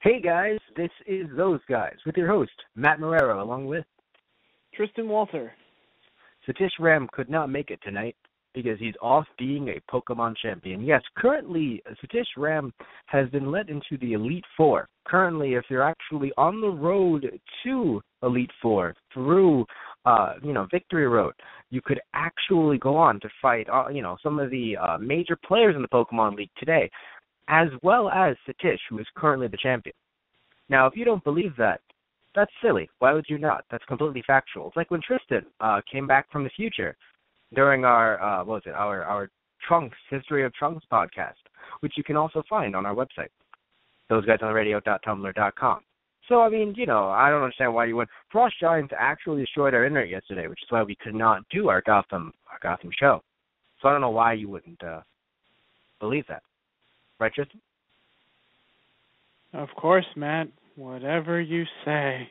Hey guys, this is Those Guys with your host, Matt Marrero, along with Tristan Walter. Satish Ram could not make it tonight because he's off being a Pokemon champion. Yes, currently Satish Ram has been let into the Elite Four. Currently, if you're actually on the road to Elite Four through, Victory Road, you could actually go on to fight, some of the major players in the Pokemon League today, as well as Satish, who is currently the champion. Now, if you don't believe that, that's silly. Why would you not? That's completely factual. It's like when Tristan came back from the future during our, our Trunks, History of Trunks podcast, which you can also find on our website, thoseguysontheradio.tumblr.com. So, I don't understand why you went. Frost Giants actually destroyed our internet yesterday, which is why we could not do our Gotham show. So I don't know why you wouldn't believe that. Right, Tristan? Of course, Matt. Whatever you say.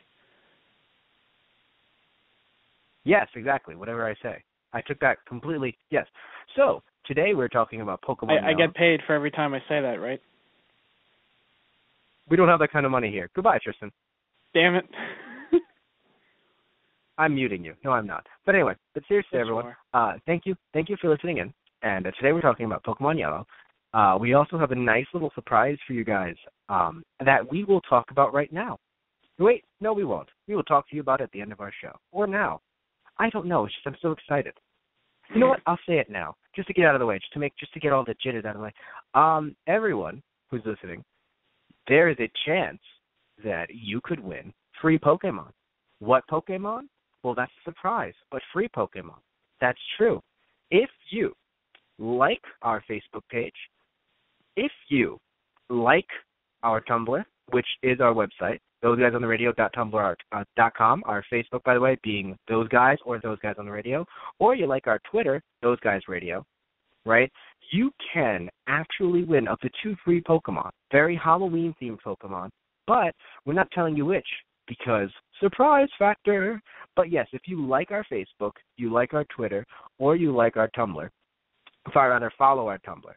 Yes, exactly. Whatever I say. I took that completely. Yes. So, today we're talking about Pokemon. I get paid for every time I say that, right? We don't have that kind of money here. Goodbye, Tristan. Damn it. I'm muting you. No, I'm not. But anyway, seriously, everyone, thank you. Thank you for listening in. And today we're talking about Pokemon Yellow. We also have a nice little surprise for you guys that we will talk about right now. Wait, no, we won't. We will talk to you about it at the end of our show. Or now. I don't know. It's just I'm so excited. You know what? I'll say it now, just to get out of the way, just to get all the jitters out of the way. Everyone who's listening, there is a chance that you could win free Pokemon. What Pokemon? Well, that's a surprise, but free Pokemon. That's true. If you like our Facebook page, if you like our Tumblr, which is our website, thoseguysontheradio.tumblr.com, our Facebook, by the way, being Those Guys or Those Guys on the Radio, or you like our Twitter, Those Guys Radio, right? You can actually win up to 2 free Pokemon, very Halloween-themed Pokemon, but we're not telling you which because surprise factor. But yes, if you like our Facebook, you like our Twitter, or you like our Tumblr, follow our Tumblr,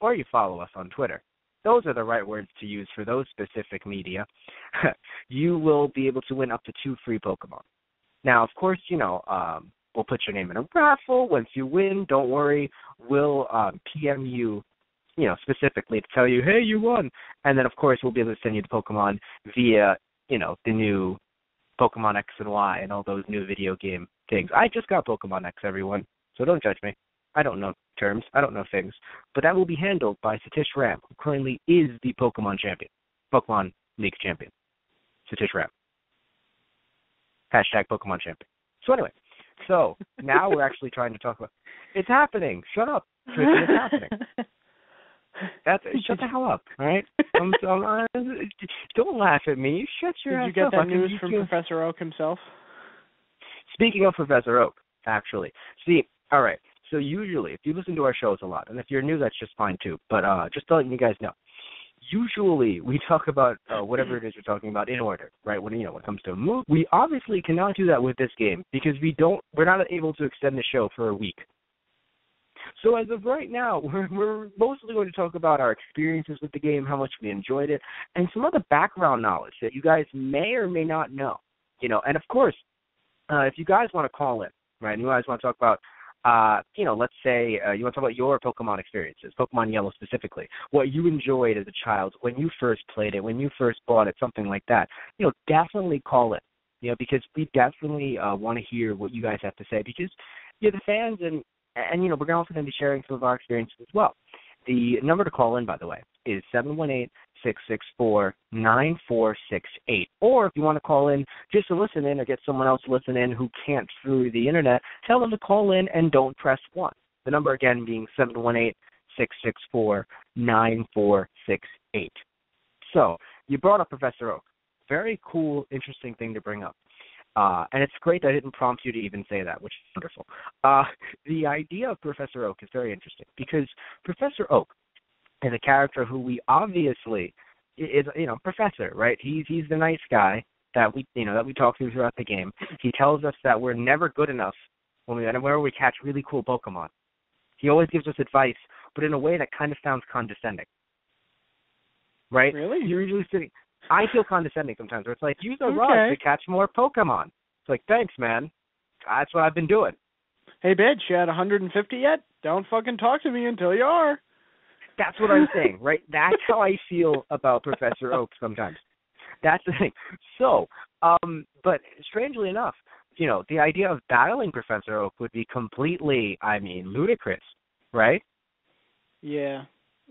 or you follow us on Twitter. Those are the right words to use for those specific media. You will be able to win up to 2 free Pokemon. Now, of course, we'll put your name in a raffle. Once you win, don't worry. We'll PM you, specifically to tell you, hey, you won. And then, of course, we'll be able to send you the Pokemon via, the new Pokemon X and Y and all those new video game things. I just got Pokemon X, everyone, so don't judge me. I don't know terms. I don't know things. But that will be handled by Satish Ram, who currently is the Pokemon champion, Pokemon League champion. Satish Ram. Hashtag Pokemon champion. So anyway, now we're actually trying to talk about it's happening. Shut up, Tristan. It's happening. Shut the hell up, all right? Don't laugh at me. Shut your ass up. Did you get that news from Professor Oak himself? Speaking of Professor Oak, actually. All right. So usually, if you listen to our shows a lot, and if you're new, that's just fine too, but just letting you guys know, usually we talk about whatever it is we're talking about in order, right? When it comes to a move, we obviously cannot do that with this game because we're not able to extend the show for a week. So as of right now, we're mostly going to talk about our experiences with the game, how much we enjoyed it, and some other background knowledge that you guys may or may not know. And of course, if you guys want to call in, right, and you guys want to talk about let's say you want to talk about your Pokemon experiences, Pokemon Yellow specifically, what you enjoyed as a child, when you first played it, when you first bought it, something like that, definitely call it, because we definitely want to hear what you guys have to say because you're the fans and we're also going to be sharing some of our experiences as well. The number to call in, by the way, is 718-664-9468. Or if you want to call in just to listen in or get someone else to listen in who can't through the internet, tell them to call in and don't press 1. The number again being 718-664-9468. So you brought up Professor Oak. Very cool, interesting thing to bring up. And it's great that I didn't prompt you to even say that, which is wonderful. The idea of Professor Oak is very interesting because Professor Oak is a character who we obviously is, Professor, right? He's the nice guy that we talk to throughout the game. He tells us that we're never good enough whenever we catch really cool Pokemon. He always gives us advice, but in a way that kind of sounds condescending. Right? Really? You're usually sitting. I feel condescending sometimes, where it's like, use a rod to catch more Pokemon. It's like, thanks, man. That's what I've been doing. Hey, bitch, you had 150 yet? Don't fucking talk to me until you are. That's what I'm saying, right? That's how I feel about Professor Oak sometimes. That's the thing. So, but strangely enough, the idea of battling Professor Oak would be completely, ludicrous, right? Yeah.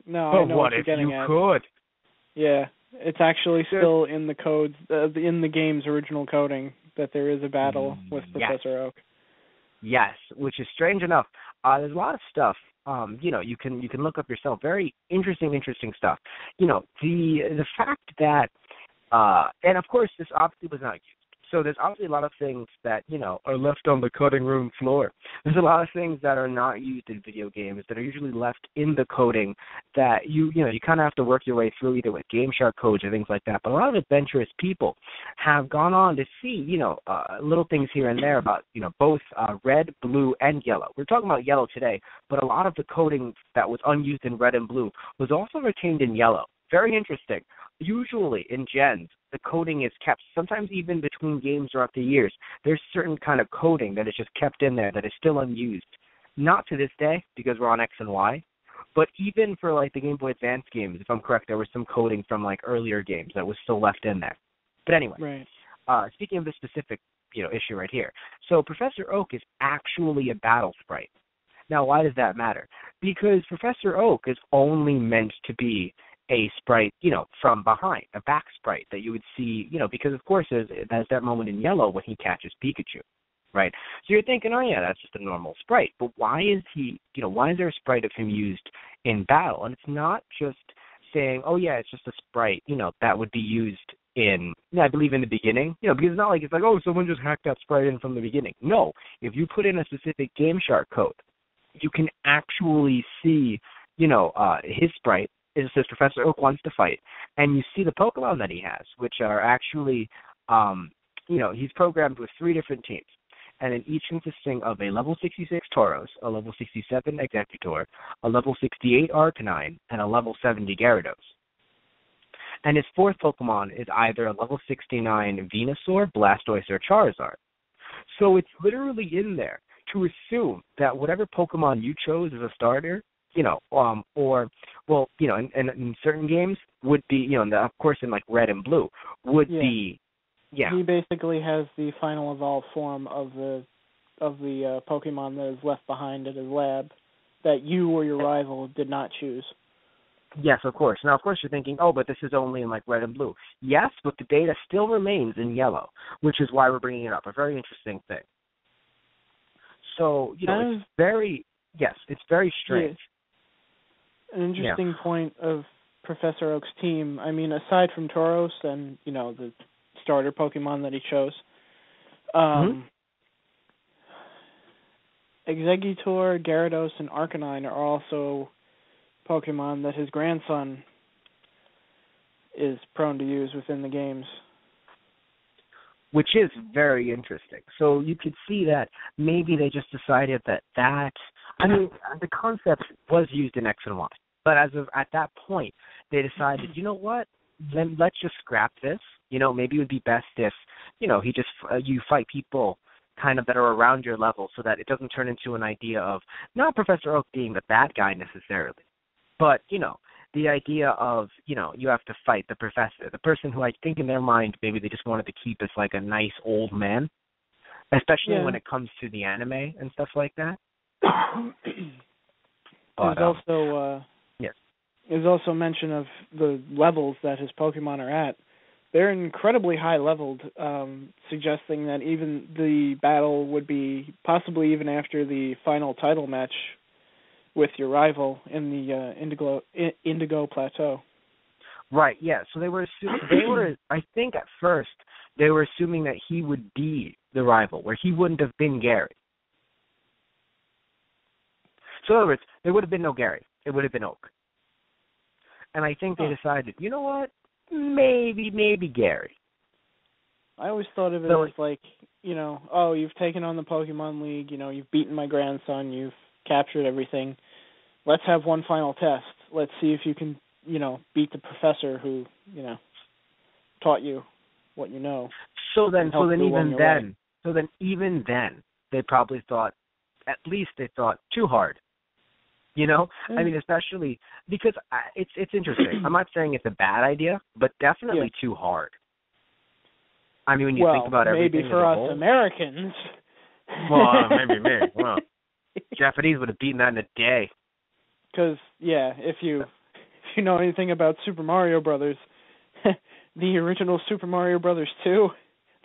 No, but I know what you're if getting you at. could? Yeah, it's actually still in the codes, in the game's original coding, that there is a battle with Professor Oak. Yes, which is strange enough. There's a lot of stuff. You can look up yourself. Very interesting stuff. The fact that, and of course, this obviously was not used. So there's obviously a lot of things that, are left on the coding room floor. There's a lot of things that are not used in video games that are usually left in the coding that you kind of have to work your way through either with Game Shark codes or things like that. But a lot of adventurous people have gone on to see, little things here and there about, both red, blue, and yellow. We're talking about yellow today, but a lot of the coding that was unused in red and blue was also retained in yellow. Very interesting. Usually in gens, the coding is kept, sometimes even between games throughout the years. There's certain kind of coding that is just kept in there that is still unused. Not to this day, because we're on X and Y, but even for like the Game Boy Advance games, if I'm correct, there was some coding from like earlier games that was still left in there. But anyway, speaking of this specific issue right here, so Professor Oak is actually a battle sprite. Now, why does that matter? Because Professor Oak is only meant to be a sprite, from behind, a back sprite that you would see, because of course there's that moment in yellow when he catches Pikachu, right? So you're thinking, oh yeah, that's just a normal sprite. But why is why is there a sprite of him used in battle? And it's not just saying, oh yeah, it's just a sprite, that would be used in, I believe in the beginning, because it's not like it's like, oh, someone just hacked that sprite in from the beginning. No, if you put in a specific Game Shark code, you can actually see, his sprite. It says Professor Oak wants to fight, and you see the Pokemon that he has, which are actually, he's programmed with 3 different teams, and in each consisting of a level 66 Tauros, a level 67 Executor, a level 68 Arcanine, and a level 70 Gyarados. And his 4th Pokemon is either a level 69 Venusaur, Blastoise, or Charizard. So it's literally in there to assume that whatever Pokemon you chose as a starter, in certain games would be, of course in like red and blue, would be, He basically has the final evolved form of the Pokemon that is left behind at his lab that you or your rival did not choose. Yes, of course. Now, of course, you're thinking, oh, but this is only in like red and blue. Yes, but the data still remains in yellow, which is why we're bringing it up. A very interesting thing. So, it's very strange. An interesting point of Professor Oak's team, aside from Tauros and, the starter Pokemon that he chose, Exeggutor, Gyarados, and Arcanine are also Pokemon that his grandson is prone to use within the games. Which is very interesting. So you could see that maybe they just decided that the concept was used in X and Y. But at that point, they decided, you know what, let's just scrap this. Maybe it would be best if, you fight people kind of that are around your level so that it doesn't turn into an idea of not Professor Oak being the bad guy necessarily, but, the idea of, you have to fight the professor, the person who I think in their mind maybe they just wanted to keep as like a nice old man, especially when it comes to the anime and stuff like that. There's also mention of the levels that his Pokemon are at. They're incredibly high leveled, suggesting that even the battle would be possibly even after the final title match with your rival in the Indigo Plateau. Right, yeah. So they were I think at first, they were assuming that he would be the rival, where he wouldn't have been Gary. So in other words, there would have been no Gary. It would have been Oak. And I think they decided, you know what, maybe Gary. I always thought of it as like, you've taken on the Pokemon League, you've beaten my grandson, you've captured everything. Let's have one final test. Let's see if you can, beat the professor who, taught you what you know. So then even then, they probably thought, at least they thought, too hard. You know, I mean, especially because it's interesting. I'm not saying it's a bad idea, but definitely too hard. I mean, when you think about everything maybe for us whole, Americans. Well, maybe me. Well, Japanese would have beaten that in a day. Because if you know anything about Super Mario Brothers, the original Super Mario Brothers 2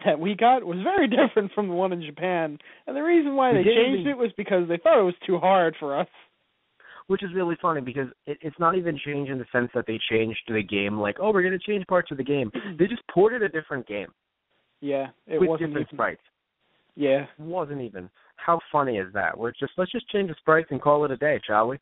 that we got was very different from the one in Japan, and the reason why they changed it was because they thought it was too hard for us. Which is really funny because it's not even changed in the sense that they changed the game, like, oh, we're going to change parts of the game. They just ported a different game. Yeah, it with wasn't different even sprites. Yeah. It wasn't even. How funny is that? Let's just change the sprites and call it a day, shall we?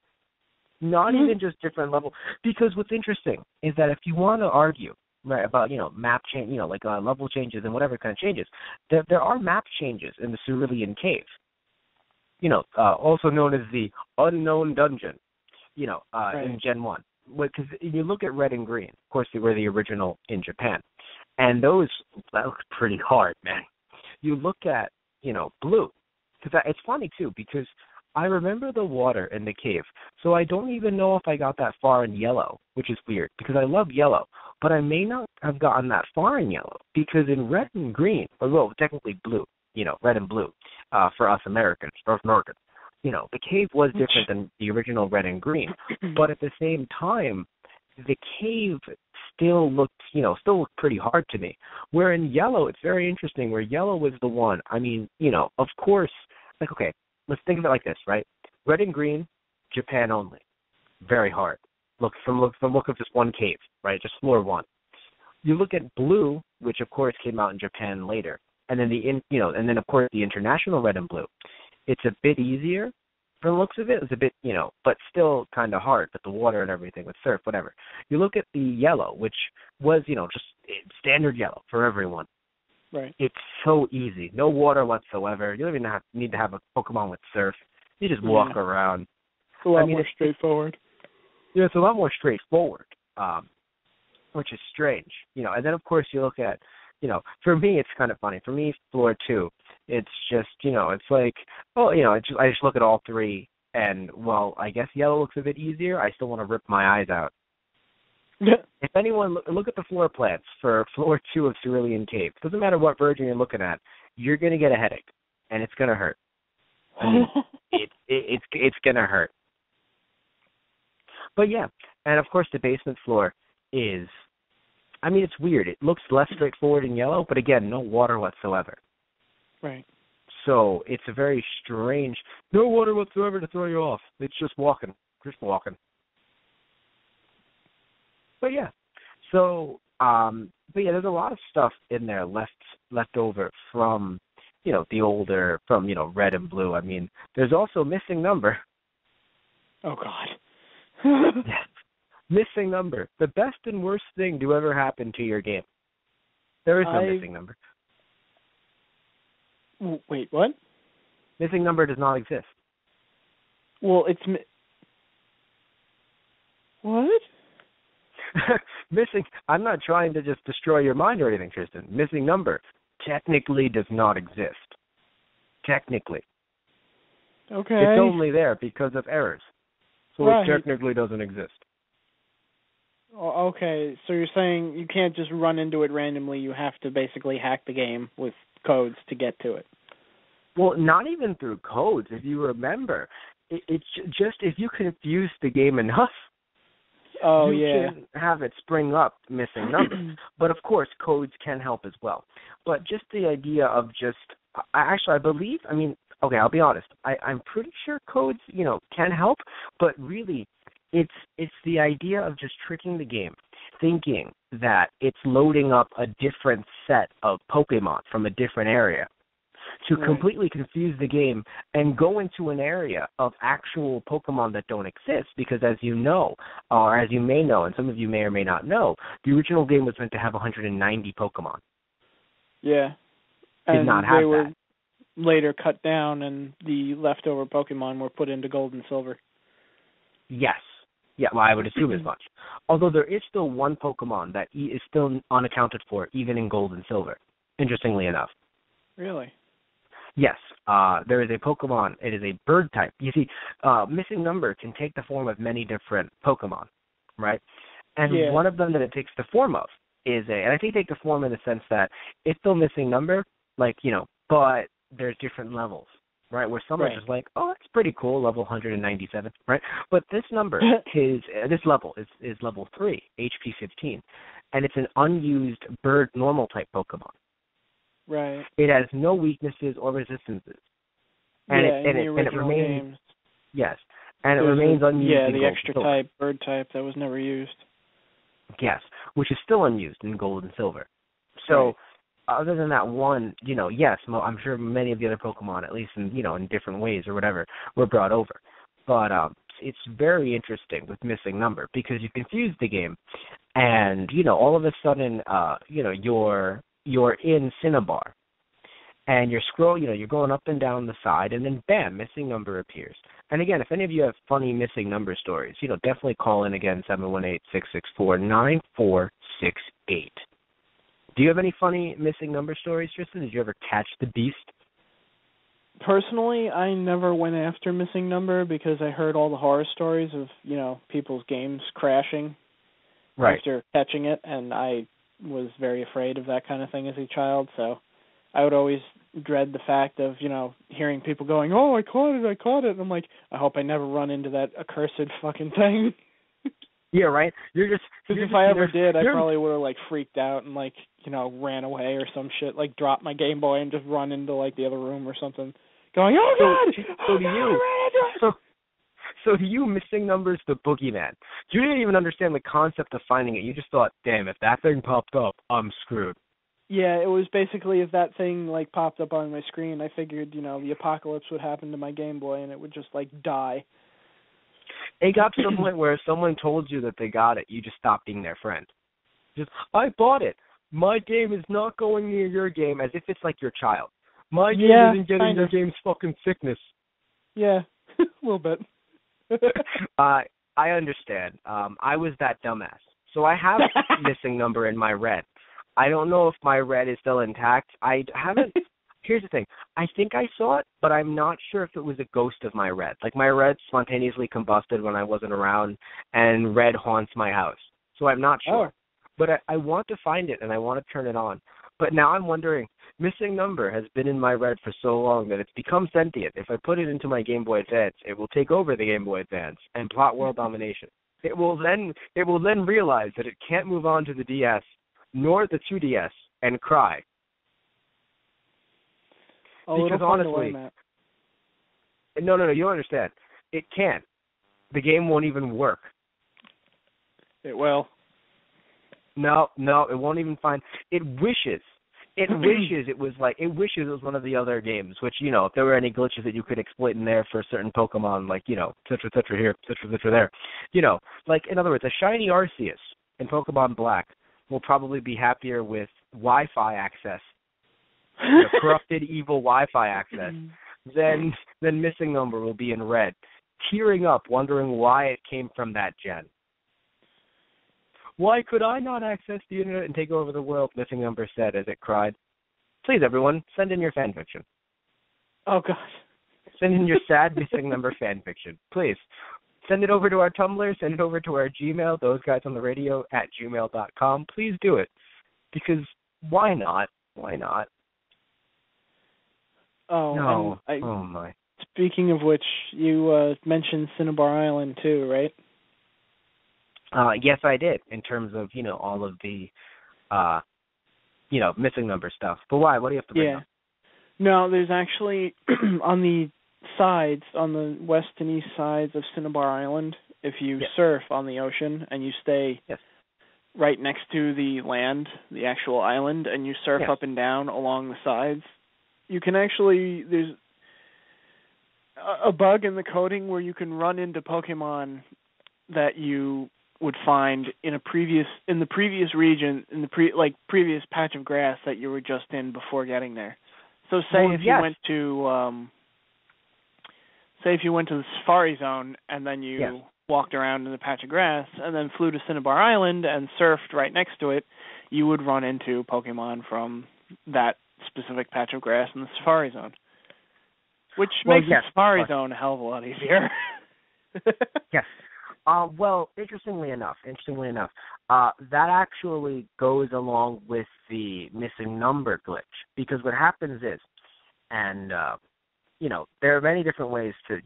Not even just different level. Because what's interesting is that if you want to argue, right, about, map change, like level changes and whatever kind of changes, there are map changes in the Cerulean Cave. Also known as the Unknown Dungeon, in Gen 1. Because you look at Red and Green, of course, they were the original in Japan. And that looked pretty hard, man. You look at, Blue. Because it's funny, too, because I remember the water in the cave. So I don't even know if I got that far in Yellow, which is weird, because I love Yellow. But I may not have gotten that far in Yellow, because in Red and Green, technically Blue, Red and Blue, for us Americans, the cave was different than the original Red and Green. But at the same time, the cave still looked pretty hard to me. Where in Yellow, it's very interesting, where Yellow was the one, of course, okay, let's think of it like this, right? Red and Green, Japan only. Very hard. Look of just one cave, right? Just floor one. You look at Blue, which of course came out in Japan later. And then of course the international Red and Blue. It's a bit easier from the looks of it. It's a bit, but still kind of hard with the water and everything, with surf, whatever. You look at the Yellow, which was, just standard Yellow for everyone. Right. It's so easy. No water whatsoever. You don't even need to have a Pokemon with surf. You just walk around. It's a lot more straightforward. Yeah, it's a lot more straightforward, which is strange. And then, of course, you look at, for me, it's kind of funny. For me, floor 2, it's just, it's like, I just look at all three, and, well, I guess Yellow looks a bit easier. I still want to rip my eyes out. If anyone, look at the floor plans for floor 2 of Cerulean Cave. Doesn't matter what version you're looking at, you're going to get a headache, and it's going to hurt. I mean, it's going to hurt. But, yeah, and, of course, the basement floor is, it's weird. It looks less straightforward in Yellow, but, again, no water whatsoever. Right. So it's a very strange, no water whatsoever to throw you off. It's just walking. But yeah, there's a lot of stuff in there left over from, the older, from, Red and Blue. I mean, there's also Missing Number. Oh, God. Yes. Missing Number. The best and worst thing to ever happen to your game. There is no Missing Number. Wait, what? Missing Number does not exist. Well, it's... What? I'm not trying to just destroy your mind or anything, Tristan. Missing Number technically does not exist. Technically. Okay. It's only there because of errors. So It technically doesn't exist. Okay, so you're saying you can't just run into it randomly. You have to basically hack the game with codes to get to it. Well, not even through codes. If you remember, it's just if you confuse the game enough, you can have it spring up Missing Numbers. But, of course, codes can help as well. But just the idea of I believe, okay, I'll be honest. I'm pretty sure codes, can help, but really it's the idea of just tricking the game, thinking that it's loading up a different set of Pokemon from a different area to completely confuse the game and go into an area of actual Pokemon that don't exist, because as you know, or as you may know, and some of you may or may not know, the original game was meant to have 190 Pokemon. Yeah. Did not have they were that. Later cut down, and the leftover Pokemon were put into Gold and Silver. Yes. Yeah, well, I would assume as much. Although there is still one Pokemon that is still unaccounted for, even in Gold and Silver, interestingly enough. Really? Yes, there is a Pokemon. It is a bird type. You see, missing number can take the form of many different Pokemon, right? And one of them that it takes the form of is and I think take the form in the sense that it's still missing number, like, but there's different levels, right? Where some are just like, oh, that's pretty cool, level 197, right? But this number, this level is level 3, HP 15, and it's an unused bird normal type Pokemon. Right. It has no weaknesses or resistances. And it remains games. Yes. And it remains unused. Yeah, in the Gold extra and Silver. type, bird type that was never used. Yes, which is still unused in Gold and Silver. So other than that one, yes, I'm sure many of the other Pokemon, at least in different ways or whatever, were brought over. But it's very interesting with missing number because you confuse the game, and all of a sudden, you're in Cinnabar, and you're going up and down the side, and then bam, missing number appears. And again, if any of you have funny missing number stories, definitely call in again, 718-664-9468. Do you have any funny missing number stories, Tristan? Did you ever catch the beast? Personally, I never went after missing number because I heard all the horror stories of, people's games crashing after catching it, and I was very afraid of that kind of thing as a child, so I would always dread the fact of, hearing people going, oh, I caught it, and I'm like, I hope I never run into that accursed fucking thing. Yeah, right? Because if I ever did, I probably would have, freaked out and, ran away or some shit, dropped my Game Boy and just run into, the other room or something, going, oh, God! So to you, missing numbers the boogeyman. You didn't even understand the concept of finding it. You just thought, damn, if that thing popped up, I'm screwed. Yeah, it was basically if that thing, popped up on my screen, I figured, the apocalypse would happen to my Game Boy and it would just, die. It got to the point where if someone told you that they got it, you just stopped being their friend. Just, I bought it. My game is not going near your game, as if it's like your child. My game isn't getting your game's fucking sickness. Yeah, a little bit. I understand. I was that dumbass. So I have missing number in my red. I don't know if my red is still intact. I haven't. Here's the thing. I think I saw it, but I'm not sure if it was a ghost of my red. My red spontaneously combusted when I wasn't around, and red haunts my house. So I'm not sure. Oh. But I want to find it, and I want to turn it on. But now I'm wondering, missing number has been in my red for so long that it's become sentient. If I put it into my Game Boy Advance, it will take over the Game Boy Advance and plot world domination. It will then realize that it can't move on to the DS nor the 2DS and cry. Oh, because honestly, no, you don't understand. It can't. The game won't even work. It will. No, it won't even find. It wishes. It wishes it was one of the other games, which, if there were any glitches that you could exploit in there for certain Pokemon, etc. here, etc. there. In other words, a shiny Arceus in Pokemon Black will probably be happier with Wi-Fi access, corrupted evil Wi-Fi access, than missing number will be in red, tearing up, wondering why it came from that gen. Why could I not access the internet and take over the world? Missing number said as it cried. Please, everyone, send in your fan fiction. Oh, God. Send in your sad missing number fan fiction. Please. Send it over to our Tumblr. Send it over to our Gmail, thoseguysontheradio@gmail.com. Please do it. Because why not? Why not? Oh, no. Oh, my. Speaking of which, you mentioned Cinnabar Island, too, right? Yes, I did, in terms of, all of the, missing number stuff. But why? What do you have to bring up? No, there's actually, on the sides, on the west and east sides of Cinnabar Island, if you surf on the ocean and you stay right next to the land, the actual island, and you surf up and down along the sides, you can actually, there's a bug in the coding where you can run into Pokemon that you would find in the previous region, in the previous patch of grass that you were just in before getting there. So say if you went to the Safari Zone and then you walked around in a patch of grass and then flew to Cinnabar Island and surfed right next to it, you would run into Pokemon from that specific patch of grass in the Safari Zone. Which makes the Safari Zone a hell of a lot easier. Yes. Well, interestingly enough, that actually goes along with the missing number glitch, because what happens is, and there are many different ways to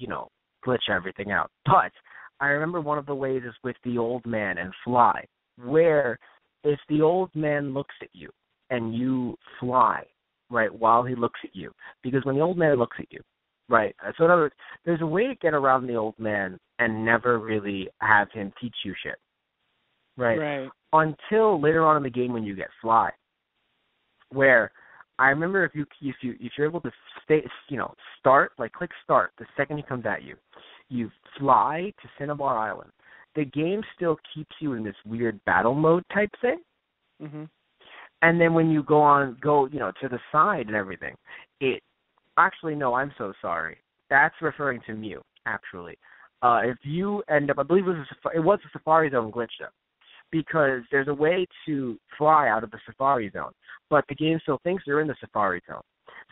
glitch everything out, but I remember one of the ways is with the old man and fly, where if the old man looks at you and you fly, right, while he looks at you, because when the old man looks at you, right, so in other words, there's a way to get around the old man and never really have him teach you shit, right? Until later on in the game when you get fly, where I remember if you're able to start, like click start the second he comes at you, you fly to Cinnabar Island. The game still keeps you in this weird battle mode type thing. Mm-hmm. And then when you go to the side and everything, it actually, no, I'm so sorry. That's referring to Mew, actually. If you end up, I believe it was a Safari Zone glitch though, because there's a way to fly out of the Safari Zone, but the game still thinks you're in the Safari Zone.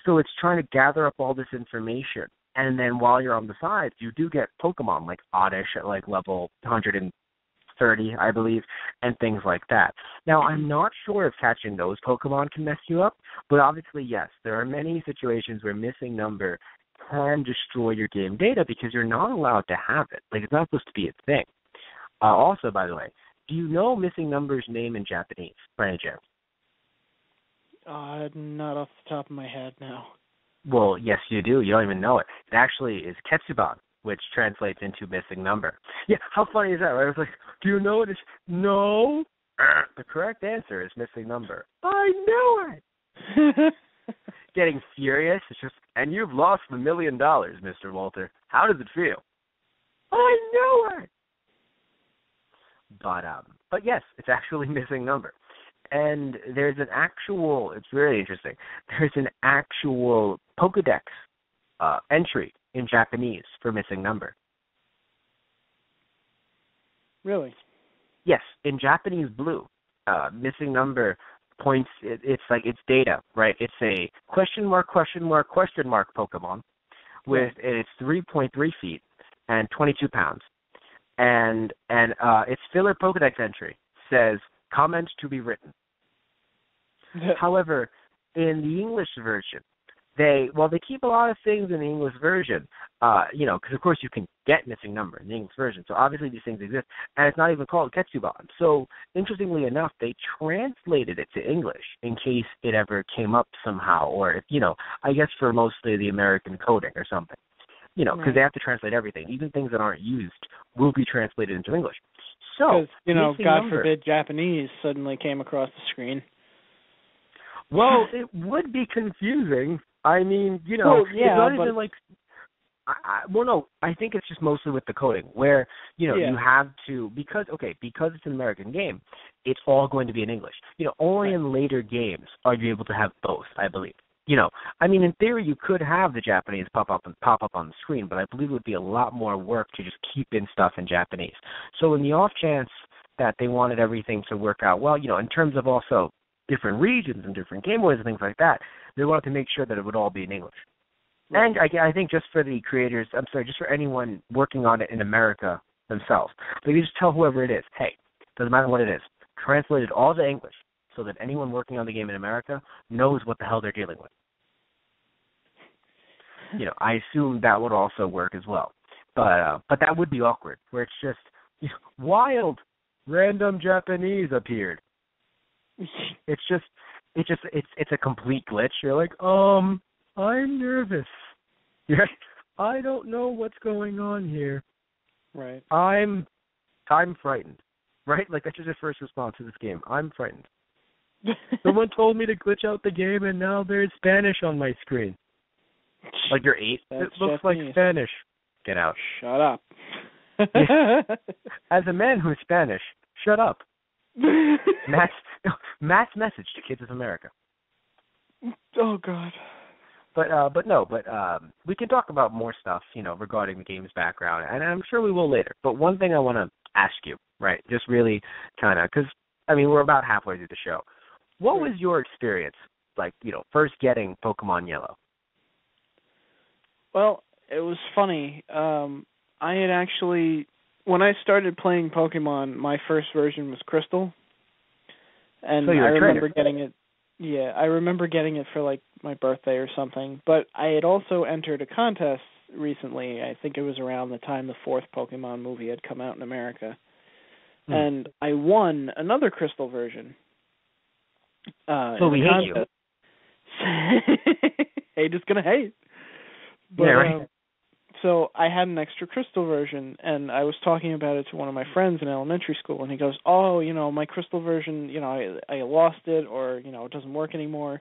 So it's trying to gather up all this information, and then while you're on the sides, you do get Pokemon like Oddish at like level 130, I believe, and things like that. Now, I'm not sure if catching those Pokemon can mess you up, but obviously, yes, there are many situations where missing number can destroy your game data because you're not allowed to have it. Like, it's not supposed to be a thing. Also, by the way, do you know missing number's name in Japanese, by any chance? Not off the top of my head now. Well, yes, you do. You don't even know it. It actually is Ketsuban, which translates into missing number. Yeah, how funny is that, right? I was like, do you know it is? No. The correct answer is missing number. I knew it. Getting furious. It's just, and you've lost $1 million, Mr. Walter. How does it feel? I knew it. But yes, it's actually missing number. And there's an actual, it's very interesting, there's an actual Pokedex entry in Japanese for missing number. Really? Yes, in Japanese Blue, missing number points, it's like it's data, right? It's a question mark Pokemon with, it's 3.3 feet and 22 pounds. And its filler Pokedex entry says, comment to be written. However, in the English version, they keep a lot of things in the English version, because of course you can get missing number in the English version, so obviously these things exist, and it's not even called Ketsuban. So, interestingly enough, they translated it to English in case it ever came up somehow, or, I guess for mostly the American coding or something, because they have to translate everything. Even things that aren't used will be translated into English. So, God forbid Japanese suddenly came across the screen. Well, it would be confusing. I mean, it's not even like. I think it's just mostly with the coding, where you have to because it's an American game, it's all going to be in English. Only in later games are you able to have both, I believe. In theory, you could have the Japanese pop up on the screen, but I believe it would be a lot more work to just keep in stuff in Japanese. So, in the off chance that they wanted everything to work out well, in terms of also different regions and different Game Boys and things like that, they wanted to make sure that it would all be in English. Right. And I think just for the creators, just for anyone working on it in America themselves, they just tell whoever it is, hey, doesn't matter what it is, translate it all to English so that anyone working on the game in America knows what the hell they're dealing with. I assume that would also work as well. But that would be awkward, where it's just wild, random Japanese appeared. It's a complete glitch. You're like, I'm nervous. I don't know what's going on here. Right. I'm frightened. Right? Like, that's just your first response to this game. I'm frightened. Someone told me to glitch out the game, and now there's Spanish on my screen. Like, you're 8? That's it looks Japanese. like Spanish. Get out. Shut up. As a man who's Spanish, shut up. Mass message to kids of America. Oh, God. But we can talk about more stuff, regarding the game's background, and I'm sure we will later. But one thing I want to ask you, right, just really kind of, because, we're about halfway through the show. What was your experience, like, first getting Pokemon Yellow? Well, it was funny. I had actually, when I started playing Pokemon, my first version was Crystal. And so I remember trainer. getting it. Yeah, I remember getting it for, like, my birthday or something. But I had also entered a contest recently. I think it was around the time the fourth Pokemon movie had come out in America. And I won another Crystal version. So we hate you. Hate is going to hate. But, yeah, right. So I had an extra Crystal version, and I was talking about it to one of my friends in elementary school, and he goes, "Oh, my Crystal version, I lost it, or it doesn't work anymore.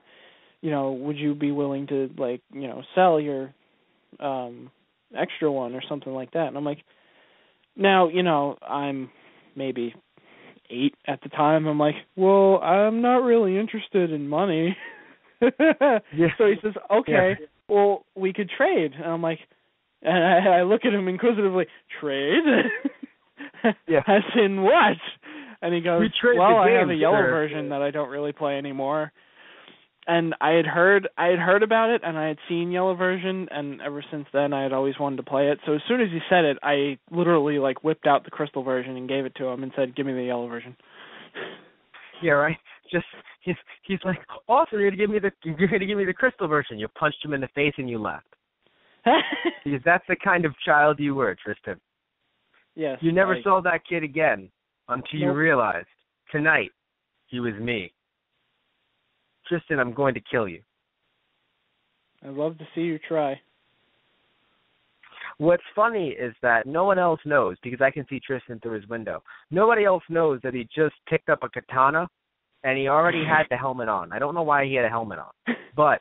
Would you be willing to, like, sell your extra one or something like that?" And I'm like, now, I'm maybe 8 at the time. I'm like, well, I'm not really interested in money. Yeah. So he says, okay, well, we could trade. And I'm like, and I look at him inquisitively, trade? Yeah. As in what? And he goes, well, I have a yellow version that I don't really play anymore. And I had heard about it, and I had seen yellow version, and ever since then I had always wanted to play it. So as soon as he said it, I literally, like, whipped out the Crystal version and gave it to him and said, "Give me the yellow version." Yeah, right. Just he's like, "Awesome! You're gonna give me the Crystal version." You punched him in the face and you left. Because that's the kind of child you were, Tristan. Yes. You never saw that kid again until you realized tonight he was me. Tristan, I'm going to kill you. I'd love to see you try. What's funny is that no one else knows, because I can see Tristan through his window. Nobody else knows that he just picked up a katana, and he already had the helmet on. I don't know why he had a helmet on, but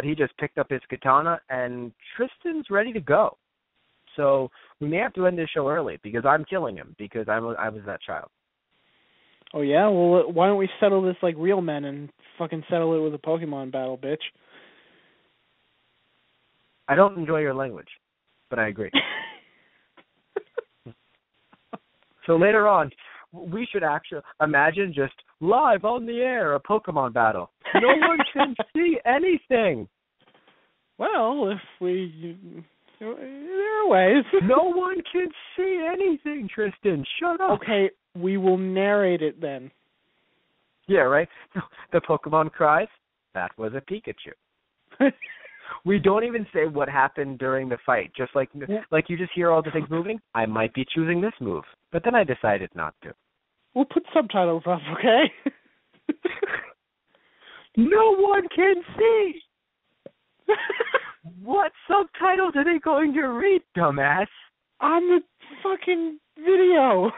he just picked up his katana, and Tristan's ready to go. So we may have to end this show early, because I'm killing him, because I was that child. Oh, yeah? Well, why don't we settle this like real men and fucking settle it with a Pokemon battle, bitch? I don't enjoy your language, but I agree. So later on, we should actually imagine just live on the air a Pokemon battle. No one can see anything. Well, if we... there are ways. No one can see anything, Tristan. Shut up. Okay, we will narrate it then. Yeah, right? The Pokemon cries, that was a Pikachu. We don't even say what happened during the fight. Just like you just hear all the things moving. I might be choosing this move, but then I decided not to. We'll put subtitles up, okay? No one can see. What subtitles are they going to read, dumbass? On the fucking video.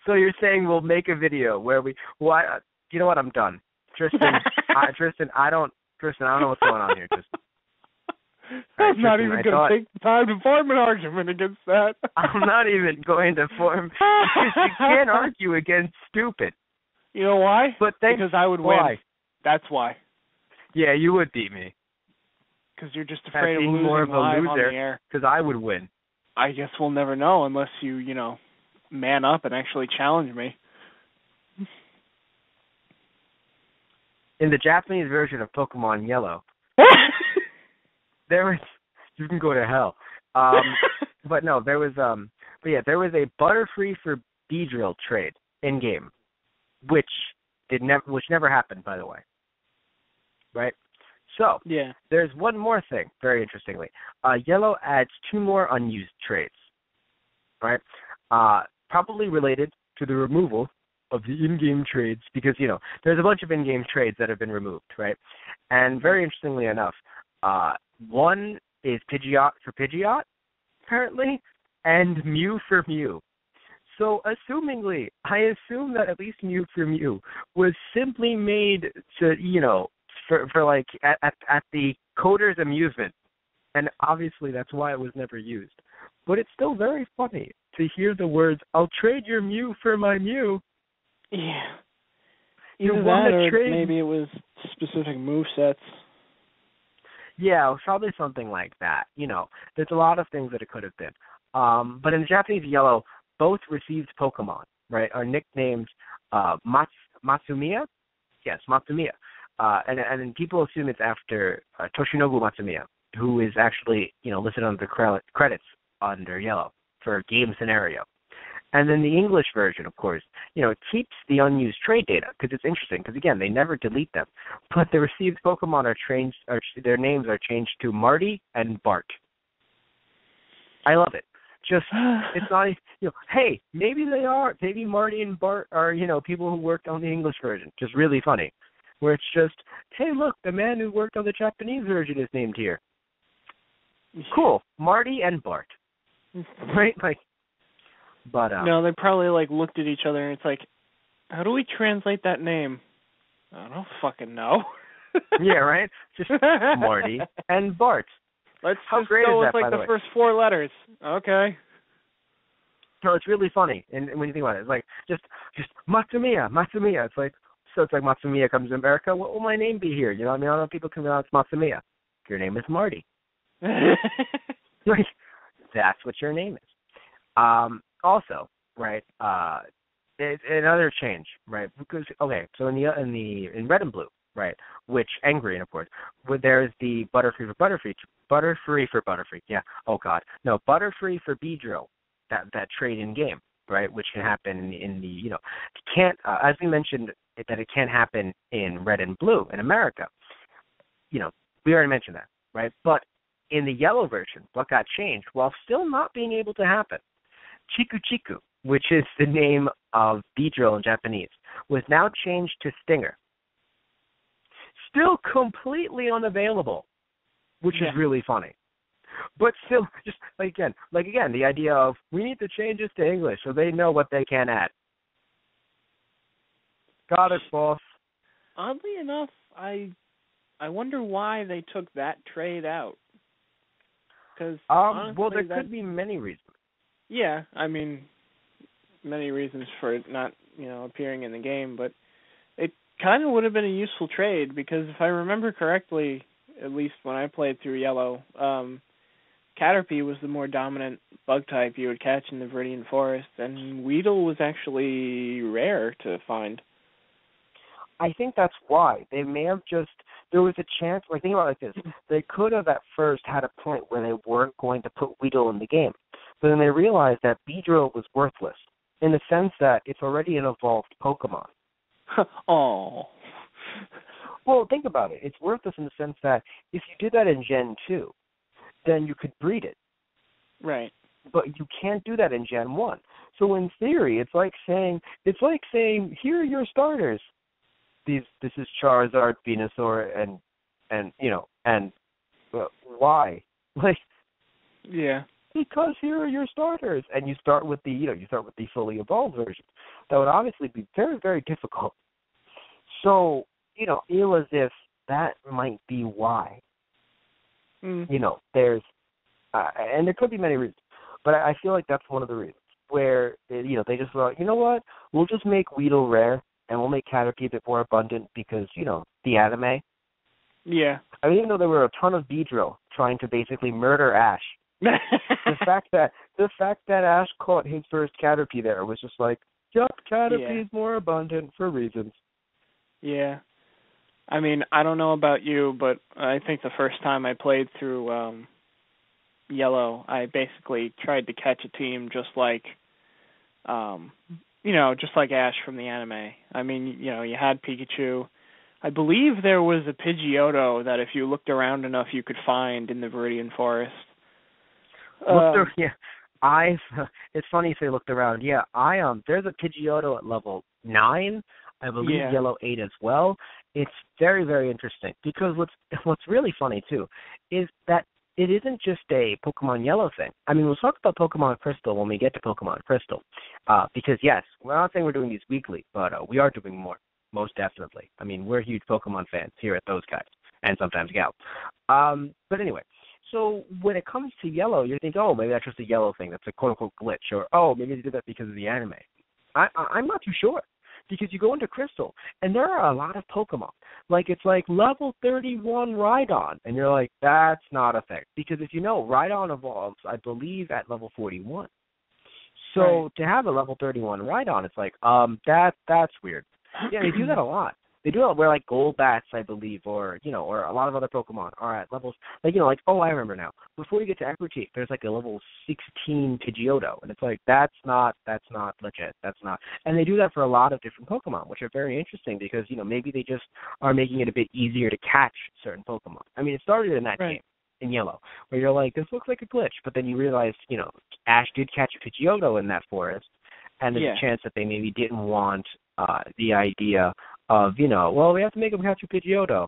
So you're saying we'll make a video where we? Well, you know what? I'm done, Tristan. I don't know what's going on here. I'm not even going to take the time to form an argument against that. I'm not even going to form. Because you can't argue against stupid. You know why? Because I would win. Why? That's why. Yeah, you would beat me. Because you're just afraid of losing more of a live loser, on the air. Because I would win. I guess we'll never know unless you man up and actually challenge me. In the Japanese version of Pokemon Yellow, there was, you can go to hell. But no, there was a Butterfree for Beedrill trade in game, which never happened, by the way. Right? So, yeah. There's one more thing, very interestingly. Yellow adds 2 more unused trades, right? Probably related to the removal of the in-game trades, because, there's a bunch of in-game trades that have been removed, right? And very interestingly enough, one is Pidgeot for Pidgeot, apparently, and Mew for Mew. So, assumingly, I assume that at least Mew for Mew was simply made to, for like at the coder's amusement, and obviously that's why it was never used. But it's still very funny to hear the words, "I'll trade your Mew for my Mew." Yeah. You Either want that, to or trade? maybe it was specific move sets. Yeah, probably something like that. There's a lot of things that it could have been. But in the Japanese Yellow, both received Pokemon, right, are nicknamed Matsumiya. Yes, Matsumiya. And people assume it's after Toshinobu Matsumiya, who is actually, listed under the credits under Yellow for game scenario. And then the English version, of course, it keeps the unused trade data because it's interesting because, again, they never delete them. But the received Pokemon their names are changed to Marty and Bart. I love it. Just, it's not, hey, maybe they are. Maybe Marty and Bart are, people who worked on the English version. Just really funny. Where it's just, hey, look, the man who worked on the Japanese version is named here. Cool. Marty and Bart. Right? But no, they probably looked at each other and it's like, how do we translate that name? I don't fucking know. Yeah, right? Just Marty and Bart. Let's How just great go is with that, by the the way? first 4 letters. Okay. No, it's really funny. And when you think about it, it's like just Matsumiya. It's like, so it's like Matsumiya comes to America. What will my name be here? You know what I mean? I don't know if people come out, it's Matsumiya. Your name is Marty. Like, that's what your name is. Also, right, another change, right? Because so in red and blue, right, and green, of course, there's the Butterfree for Butterfree. Yeah. Oh God, no, Butterfree for Beedrill. That trade in game, right, which can happen in the can't as we mentioned that it can't happen in red and blue in America. We already mentioned that, right? But in the Yellow version, what got changed while still not being able to happen, Chiku Chiku, which is the name of Beedrill in Japanese, was now changed to Stinger. Still completely unavailable, which is really funny. But still, just again, the idea of we need to change this to English so they know what they can add. Got it, boss. Oddly enough, I wonder why they took that trade out. Because there could be many reasons. Yeah, I mean, many reasons for it not, appearing in the game, but it kind of would have been a useful trade because if I remember correctly, at least when I played through Yellow, Caterpie was the more dominant bug type you would catch in the Viridian Forest, and Weedle was actually rare to find. I think that's why. They may have there was a chance, think about it like this, they could have at first had a point where they weren't going to put Weedle in the game. But then they realized that Beedrill was worthless in the sense that it's already an evolved Pokemon. Oh. Well, think about it. It's worthless in the sense that if you did that in Gen 2, then you could breed it. Right. But you can't do that in Gen 1. So in theory, it's like saying, here are your starters. This is Charizard, Venusaur, and why? Yeah. Because here are your starters, and you start with the fully evolved version. That would obviously be very, very difficult. So, feel as if that might be why. There's, and there could be many reasons, but I feel like that's one of the reasons where, they just thought, you know what, we'll just make Weedle rare, and we'll make Caterpie a bit more abundant because, the anime. Yeah. I mean, even though there were a ton of Beedrill trying to basically murder Ash, the fact that Ash caught his first Caterpie there was just like, yup, Caterpie's more abundant for reasons. Yeah. I mean, I don't know about you, but I think the first time I played through Yellow, I basically tried to catch a team just like Ash from the anime. I mean, you had Pikachu. I believe there was a Pidgeotto that if you looked around enough you could find in the Viridian Forest. It's funny you say looked around. Yeah, there's a Pidgeotto at level 9. I believe Yellow 8 as well. It's very, very interesting because what's really funny too is that it isn't just a Pokemon Yellow thing. I mean, we'll talk about Pokemon Crystal when we get to Pokemon Crystal, because yes, we're not saying we're doing these weekly, but we are doing more, most definitely. I mean, we're huge Pokemon fans here at Those Guys, and sometimes Gal. But anyway, so when it comes to Yellow, you think, oh, maybe that's just a Yellow thing. That's a quote-unquote glitch, or oh, maybe they did that because of the anime. I'm not too sure. because you go into Crystal, and there are a lot of Pokemon. Like, it's like level 31 Rhydon, and you're like, that's not a thing. Because if you know, Rhydon evolves, I believe, at level 41. So to have a level 31 Rhydon, it's like, that's weird. Yeah, they do that a lot. They do it where, like, Golbats, I believe, or, you know, or a lot of other Pokemon are at levels, like, you know, like, oh, I remember now. Before you get to Equiteak, there's, like, a level 16 Pidgeotto, and it's like, that's not legit. That's not. And they do that for a lot of different Pokemon, which are very interesting because, you know, maybe they just are making it a bit easier to catch certain Pokemon. I mean, it started in that game, in Yellow, where you're like, this looks like a glitch, but then you realize, you know, Ash did catch a Pidgeotto in that forest, and there's a chance that they maybe didn't want the idea of, you know, well, we have to make them catch a Pidgeotto,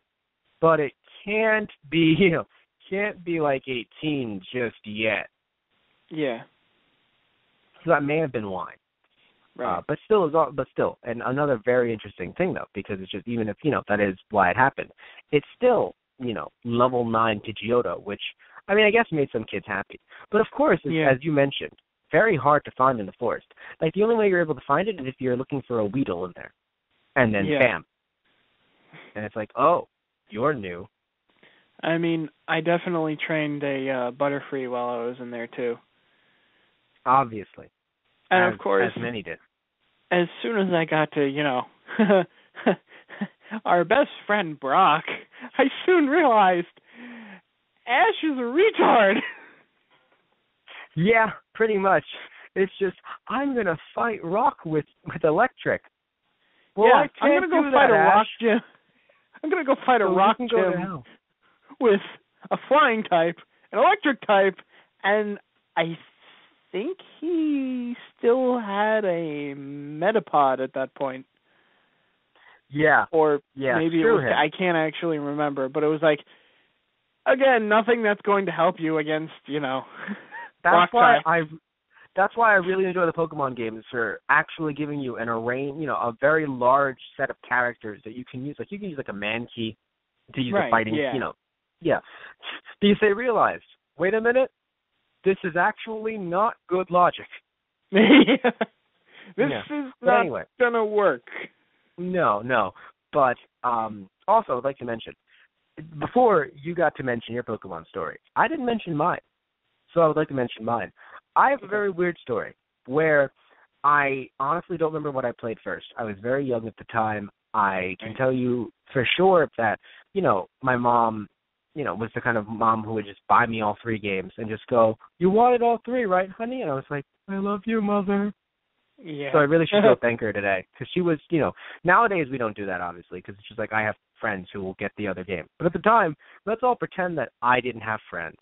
but it can't be, you know, can't be like 18 just yet. Yeah. So that may have been why. Right. But still, and another very interesting thing though, because it's just, even if, you know, that is why it happened, it's still, you know, level 9 Pidgeotto, which, I mean, I guess made some kids happy. But of course, as you mentioned, very hard to find in the forest. Like, the only way you're able to find it is if you're looking for a Weedle in there. And then bam. And it's like, oh, you're new. I mean, I definitely trained a Butterfree while I was in there, too. Obviously. And of course, as many did. As soon as I got to, you know, our best friend Brock, I soon realized Ash is a retard. Yeah, pretty much. It's just, I'm going to fight Rock with electric. Well, yeah, I'm going to go fight a rock gym. I'm going to go fight a rock gym with a flying type, an electric type, and I think he still had a Metapod at that point. Yeah. Or maybe it was, I can't actually remember, but it was like, again, nothing that's going to help you against, you know, That's why I really enjoy the Pokemon games, for actually giving you an array, you know, a very large set of characters that you can use. Like, you can use like a Mankey to use the fighting, you know. Yeah. Because they realized, wait a minute, this is actually not good logic. This is not going to work. No. But also, I'd like to mention, before you got to mention your Pokemon story, I didn't mention mine. So I would like to mention mine. I have a very weird story where I honestly don't remember what I played first. I was very young at the time. I can tell you for sure that, you know, my mom, you know, was the kind of mom who would just buy me all 3 games and just go, you wanted all 3, right, honey? And I was like, I love you, Mother. Yeah. So I really should go thank her today, because she was, you know, nowadays we don't do that, obviously, because it's just like I have friends who will get the other game. But at the time, let's all pretend that I didn't have friends.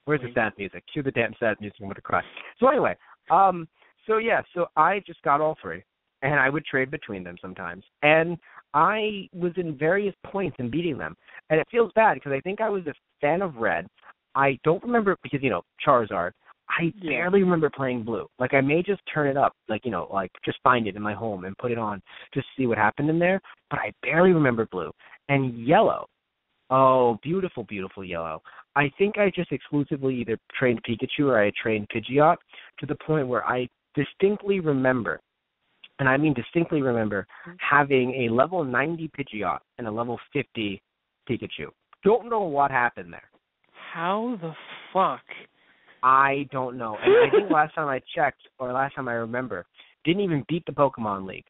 Where's the sad music? Cue the damn sad music. I'm going to cry. So anyway, so I just got all 3, and I would trade between them sometimes. And I was in various points in beating them. And it feels bad, because I think I was a fan of Red. I don't remember, because, you know, Charizard. I barely remember playing Blue. Like, I may just turn it up, like, you know, like, just find it in my home and put it on just to see what happened in there. But I barely remember Blue. And Yellow. Oh, beautiful, beautiful Yellow. I think I just exclusively either trained Pikachu or I trained Pidgeot, to the point where I distinctly remember, and I mean distinctly remember, having a level 90 Pidgeot and a level 50 Pikachu. Don't know what happened there. How the fuck? I don't know. And I think last time I checked, or last time I remember, didn't even beat the Pokemon League.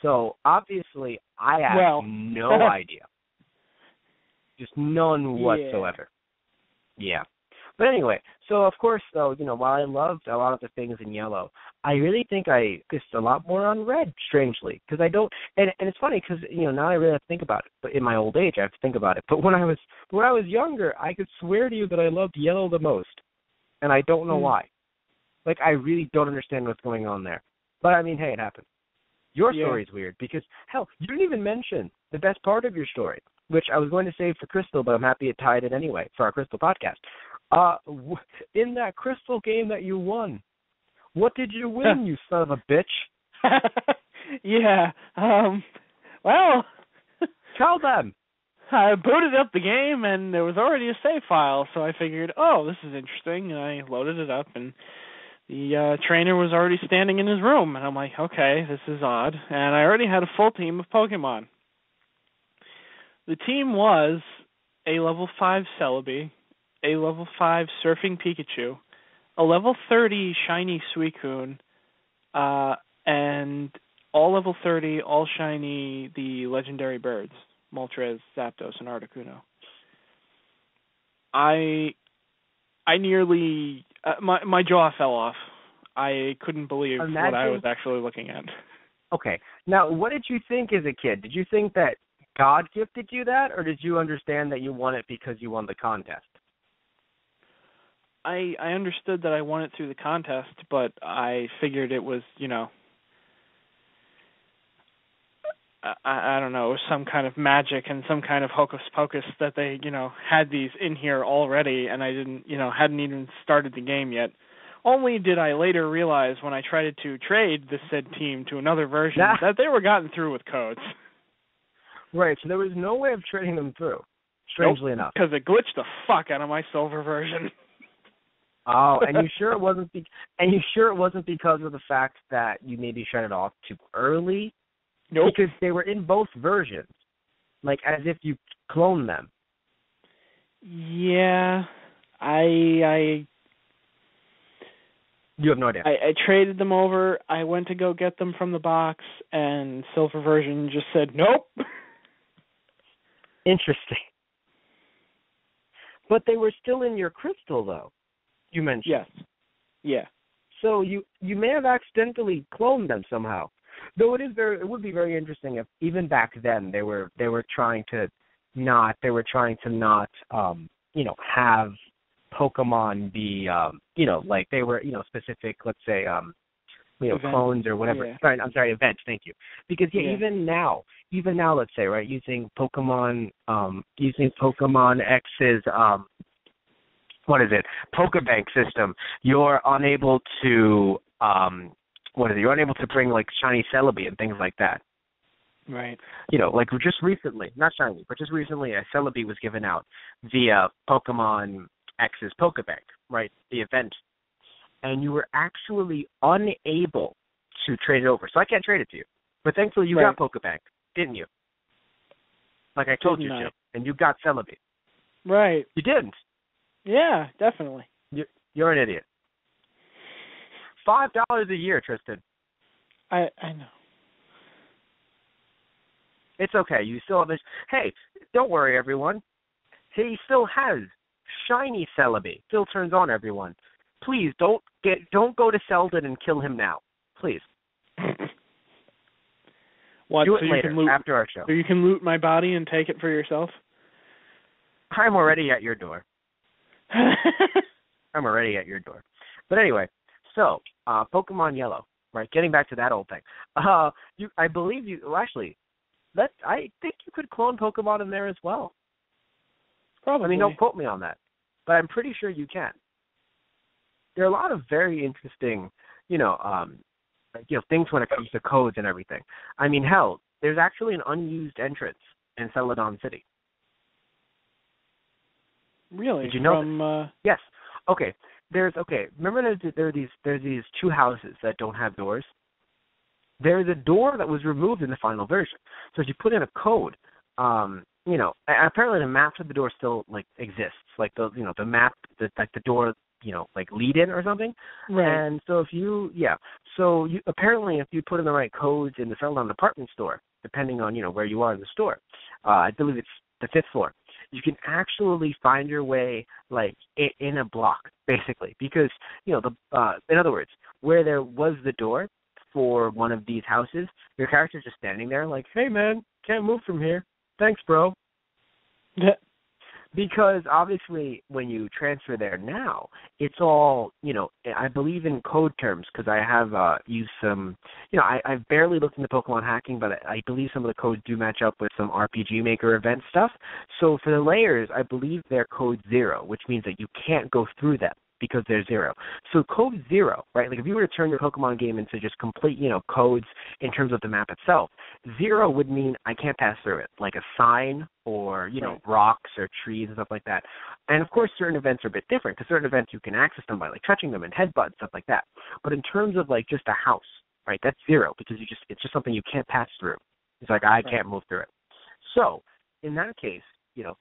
So obviously I have no idea. Just none whatsoever. Yeah. But anyway, so of course, though, you know, while I loved a lot of the things in Yellow, I really think I focused a lot more on Red, strangely, because I don't. And it's funny because, you know, now I really have to think about it. But in my old age, I have to think about it. But when I was younger, I could swear to you that I loved Yellow the most, and I don't know why. Like, I really don't understand what's going on there. But I mean, hey, it happened. Your story's weird because, hell, you didn't even mention the best part of your story, which I was going to save for Crystal, but I'm happy it tied it anyway for our Crystal podcast. In that Crystal game that you won, what did you win, you son of a bitch? Well, tell them. I booted up the game, and there was already a save file, so I figured, oh, this is interesting, and I loaded it up, and the trainer was already standing in his room, and I'm like, okay, this is odd. And I already had a full team of Pokemon. The team was a level 5 Celebi, a level 5 Surfing Pikachu, a level 30 Shiny Suicune, and all level 30, all shiny, the legendary birds, Moltres, Zapdos, and Articuno. I nearly, my jaw fell off. I couldn't believe what I was actually looking at. Okay. Now, what did you think as a kid? Did you think that God gifted you that, or did you understand that you won it because you won the contest? I understood that I won it through the contest, but I figured it was, I don't know, some kind of magic and some kind of hocus pocus that they, had these in here already, and I didn't, hadn't even started the game yet. Only did I later realize when I tried to trade the said team to another version that they were gotten through with codes. Right, so there was no way of trading them through, strangely enough. Because it glitched the fuck out of my silver version. Oh, and you sure it wasn't because of the fact that you maybe shut it off too early? Nope. Because they were in both versions, like as if you cloned them. Yeah, You have no idea. I traded them over. I went to go get them from the box, and silver version just said nope. Interesting. But they were still in your crystal, though. You mentioned. Yes. Yeah. So you may have accidentally cloned them somehow. Though it would be very interesting if even back then they were trying to not have Pokemon be like they were specific, let's say events. Clones or whatever. Yeah. I'm sorry, events. Thank you. Because even now, let's say, right, using Pokemon X's Pokebank system, you're unable to you're unable to bring like shiny Celebi and things like that. Right. Like just recently, not shiny, but just recently, a Celebi was given out via Pokemon X's Pokebank, right? The event. And you were actually unable to trade it over. So I can't trade it to you. But thankfully you got Pokebank, didn't you? Like I told you to. And you got Celebi. Right. You didn't. Yeah, definitely. You're an idiot. $5 a year, Tristan. I know. It's okay. You still have this. Hey, don't worry, everyone. He still has shiny Celebi. Still turns on, everyone. Please don't go to Selden and kill him now. Please. What? Do it so later, after our show. So you can loot my body and take it for yourself? I'm already at your door. I'm already at your door. But anyway, so Pokemon Yellow, right? Getting back to that old thing. I believe you. Well, actually, I think you could clone Pokemon in there as well. Probably. I mean, don't quote me on that, but I'm pretty sure you can. There are a lot of very interesting, things when it comes to codes and everything. I mean, hell, there's actually an unused entrance in Celadon City. Really? Did you know? Yes. Okay. Remember there's these two houses that don't have doors. There's a door that was removed in the final version. So if you put in a code, apparently the map to the door still exists. Like the map, the door, lead in or something. Right. And so apparently if you put in the right codes in the Celadon department store, depending on where you are in the store, I believe it's the 5th floor, you can actually find your way in a block, basically, because in other words, where there was the door for one of these houses, your character's just standing there like, hey man, can't move from here. Thanks, bro. Yeah. Because obviously when you transfer there now, it's all, I believe in code terms because I have used some, I've barely looked into Pokemon hacking, but I believe some of the codes do match up with some RPG Maker event stuff. So for the layers, I believe they're code 0, which means that you can't go through them because they're 0. So code 0, right? Like if you were to turn your Pokemon game into just complete, codes in terms of the map itself. 0 would mean I can't pass through it, like a sign or, rocks or trees and stuff like that. And, of course, certain events are a bit different, because certain events you can access them by, like, touching them and headbutt and stuff like that. But in terms of, like, just a house, right, that's 0, because it's just something you can't pass through. It's like, I can't move through it. So, in that case,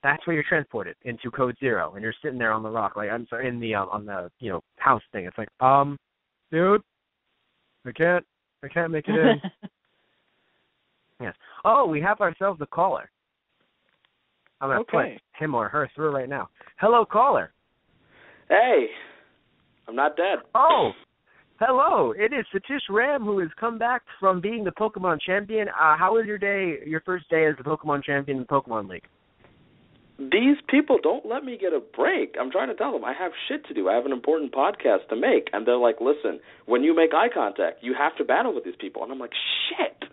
that's where you're transported, into code 0, and you're sitting there on the rock, like, I'm sorry, in the, on the, house thing. It's like, dude, I can't make it in. Yes. Oh, we have ourselves a caller. I'm going to put him or her through right now. Hello, caller. Hey, I'm not dead. Oh, hello. It is Satish Ram, who has come back from being the Pokemon champion. How was your day, your first day as the Pokemon champion in the Pokemon League? These people don't let me get a break. I'm trying to tell them I have shit to do. I have an important podcast to make. And they're like, listen, when you make eye contact, you have to battle with these people. And I'm like, shit.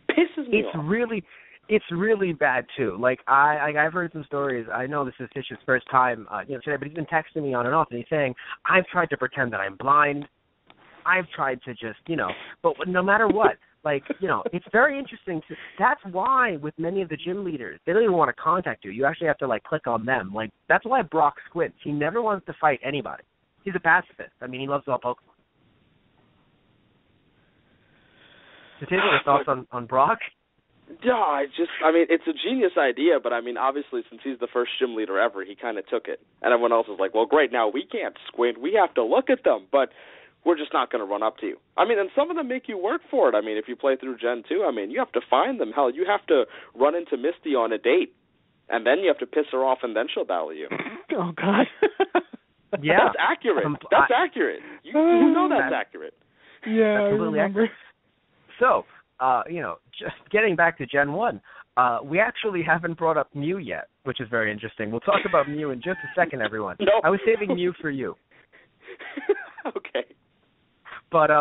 Pisses me off. It's really bad, too. Like, I've heard some stories. I know this is Tish's first time today, but he's been texting me on and off, and he's saying, I've tried to pretend that I'm blind. I've tried to just, but no matter what, like, it's very interesting. That's why with many of the gym leaders, they don't even want to contact you. You actually have to, like, click on them. Like, that's why Brock squints. He never wants to fight anybody. He's a pacifist. I mean, he loves all Pokemon. So take your thoughts on Brock? Yeah, it's a genius idea, but, obviously, since he's the first gym leader ever, he kind of took it. And everyone else is like, well, great, now we can't squint. We have to look at them, but we're just not going to run up to you. And some of them make you work for it. If you play through Gen 2, you have to find them. Hell, you have to run into Misty on a date, and then you have to piss her off, and then she'll battle you. Oh, God. Yeah. That's accurate. That's accurate. You know that's accurate. Yeah, that's completely accurate. So, just getting back to Gen 1, we actually haven't brought up Mew yet, which is very interesting. We'll talk about Mew in just a second, everyone. Nope. I was saving Mew for you. Okay. But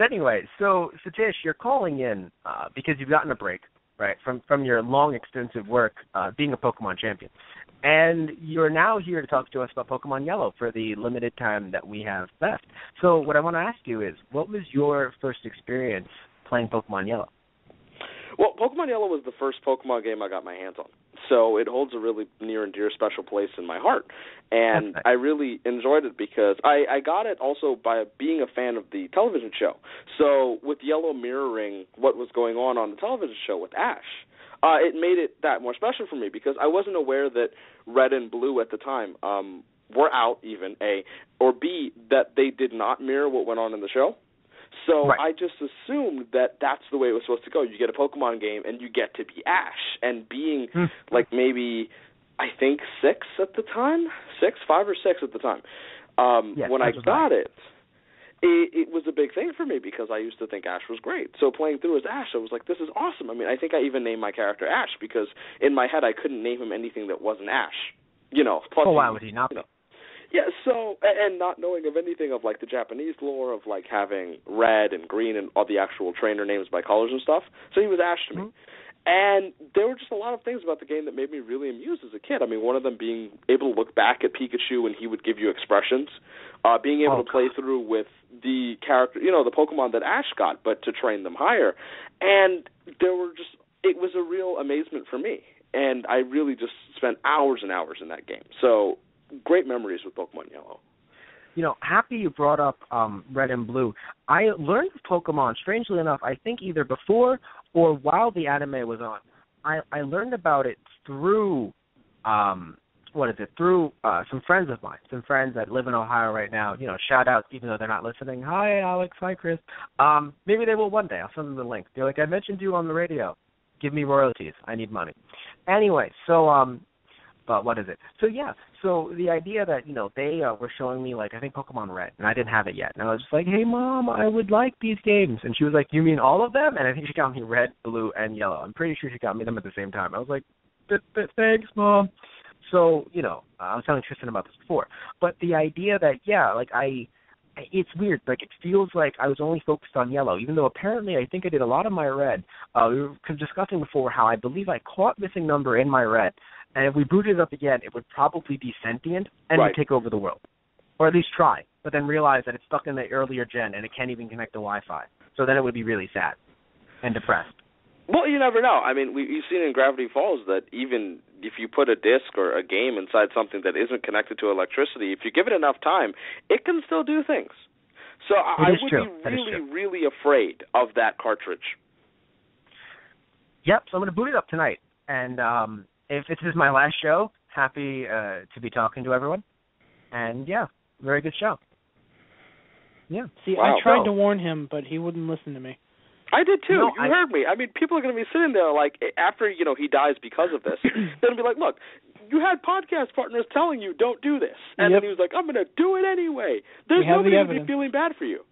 anyway, so Satish, you're calling in because you've gotten a break, right, from your long, extensive work being a Pokemon champion. And you're now here to talk to us about Pokemon Yellow for the limited time that we have left. So what I want to ask you is, what was your first experience playing Pokemon Yellow? Well, Pokemon Yellow was the first Pokemon game I got my hands on, so it holds a really near and dear special place in my heart. And I really enjoyed it because I got it also by being a fan of the television show. So with Yellow mirroring what was going on the television show with Ash, it made it that more special for me because I wasn't aware that Red and Blue at the time were out even, A, or B, that they did not mirror what went on in the show. So right. I just assumed that that's the way it was supposed to go. You get a Pokemon game, and you get to be Ash. And being, like, maybe, I think 5 or 6 at the time, when I got it was a big thing for me because I used to think Ash was great. So playing through as Ash, I was like, this is awesome. I think I even named my character Ash because in my head I couldn't name him anything that wasn't Ash. Plus why would he not be? Yeah, so, and not knowing of anything of, like, the Japanese lore of, like, having red and green and all the actual trainer names by colors and stuff. So he was Ash to me. And there were just a lot of things about the game that made me really amused as a kid. One of them being able to look back at Pikachu and he would give you expressions. Being able to play through with the character, the Pokemon that Ash got, but to train them higher. And it was a real amazement for me. And I really just spent hours and hours in that game. So great memories with Pokemon Yellow. Happy you brought up Red and Blue. I learned of Pokemon, strangely enough, I think either before or while the anime was on. I learned about it through, through some friends of mine, some friends that live in Ohio right now. Shout out, even though they're not listening. Hi, Alex. Hi, Chris. Maybe they will one day. I'll send them the link. They're like, I mentioned you on the radio. Give me royalties. I need money. Anyway, so, but what is it? So, yeah, so the idea that, they were showing me, like, I think Pokemon Red, and I didn't have it yet. And I was just like, hey, Mom, I would like these games. And she was like, you mean all of them? And I think she got me Red, Blue, and Yellow. I'm pretty sure she got me them at the same time. I was like, thanks, Mom. So, I was telling Tristan about this before. But the idea that, it's weird. Like, it feels like I was only focused on Yellow, even though apparently I think I did a lot of my Red. We were discussing before how I believe I caught missing number in my Red. And if we booted it up again, it would probably be sentient and would take over the world. Or at least try, but then realize that it's stuck in the earlier gen and it can't even connect to Wi-Fi. So then it would be really sad. and depressed. Well, you never know. I mean, you've seen in Gravity Falls that even if you put a disc or a game inside something that isn't connected to electricity, if you give it enough time, it can still do things. So I would be really, really afraid of that cartridge. Yep, so I'm going to boot it up tonight. And if this is my last show, happy to be talking to everyone. And, yeah, very good show. Yeah. See, wow. I tried to warn him, but he wouldn't listen to me. I did too. You heard me. I mean, people are going to be sitting there like after he dies because of this. They're going to be like, "Look, you had podcast partners telling you don't do this," and then he was like, "I'm going to do it anyway." There's nobody going to be feeling bad for you.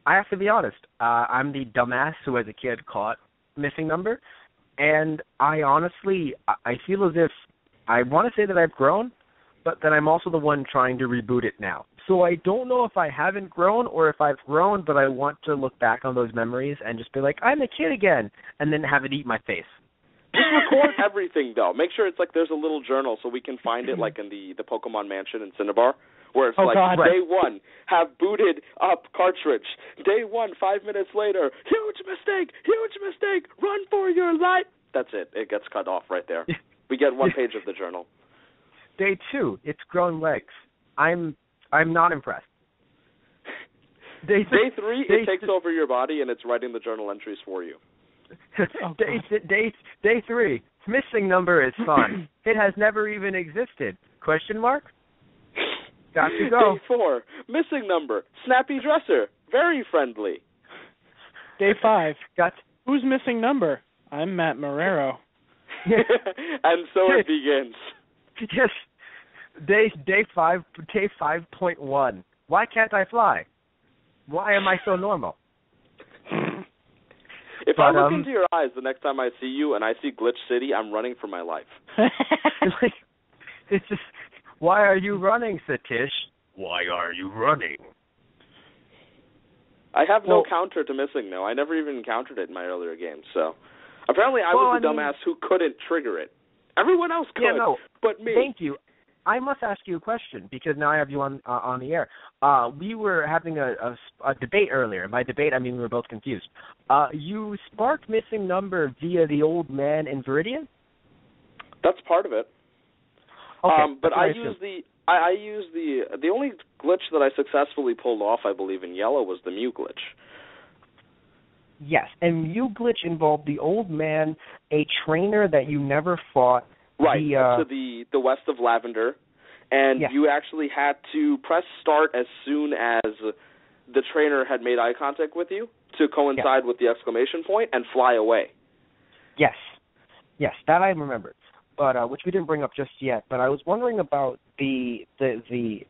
I have to be honest. I'm the dumbass who, as a kid, caught missing number, and I honestly feel as if I want to say that I've grown, but that I'm also the one trying to reboot it now. So I don't know if I haven't grown or if I've grown, but I want to look back on those memories and just be like, I'm a kid again, and then have it eat my face. Just record everything, though. Make sure it's like there's a little journal so we can find it like in the Pokemon Mansion in Cinnabar, where it's day 1, have booted up cartridge. Day 1, 5 minutes later, huge mistake, run for your life. That's it. It gets cut off right there. We get 1 page of the journal. Day 2, it's grown legs. I'm not impressed. Day 3, it takes over your body and it's writing the journal entries for you. Day 3, missing number is fun. It has never even existed. Question mark? Got to go. Day 4, missing number, snappy dresser, very friendly. Day 5, who's missing number? I'm Matt Marrero. And so it begins. Yes. Day 5.1. Why can't I fly? Why am I so normal? If I look into your eyes the next time I see you and I see Glitch City, I'm running for my life. It's just, why are you running, Satish? Why are you running? I have no counter to missing, though. I never even encountered it in my earlier games. So apparently I was the dumbass who couldn't trigger it. Everyone else could, but me. Thank you. I must ask you a question because now I have you on the air. We were having a debate earlier. By debate, I mean we were both confused. You sparked missing number via the old man in Viridian? That's part of it. Okay, but I used the only glitch that I successfully pulled off, I believe, in Yellow was the Mew glitch. Yes, and Mew glitch involved the old man, a trainer that you never fought. Right, to the west of Lavender, and you actually had to press start as soon as the trainer had made eye contact with you to coincide with the exclamation point and fly away. Yes, that I remembered, but which we didn't bring up just yet. But I was wondering about the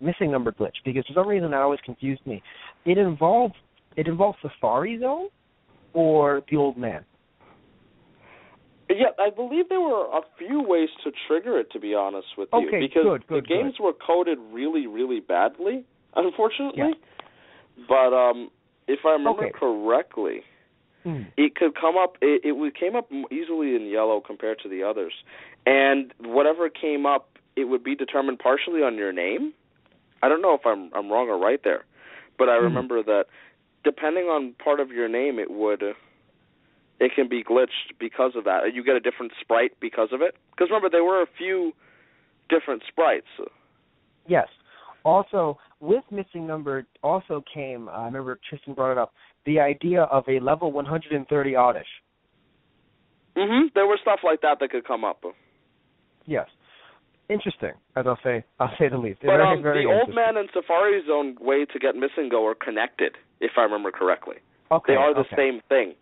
missing number glitch because for some reason that always confused me. It involved Safari Zone or the old man. Yeah, I believe there were a few ways to trigger it, to be honest with you. Okay, because the games were coded really, really badly, unfortunately. Yeah. But if I remember correctly, it could come up. It came up easily in Yellow compared to the others. And whatever came up, it would be determined partially on your name. I don't know if I'm wrong or right there. But I remember that depending on part of your name, it can be glitched because of that. You get a different sprite because of it. Because remember, there were a few different sprites. Yes. Also, with missing number also came, I remember Tristan brought it up, the idea of a level 130 oddish. There was stuff like that could come up. Yes. Interesting, as I'll say the least. But the Old Man and Safari Zone way to get Missing Go are connected, if I remember correctly. Okay. They are the same thing.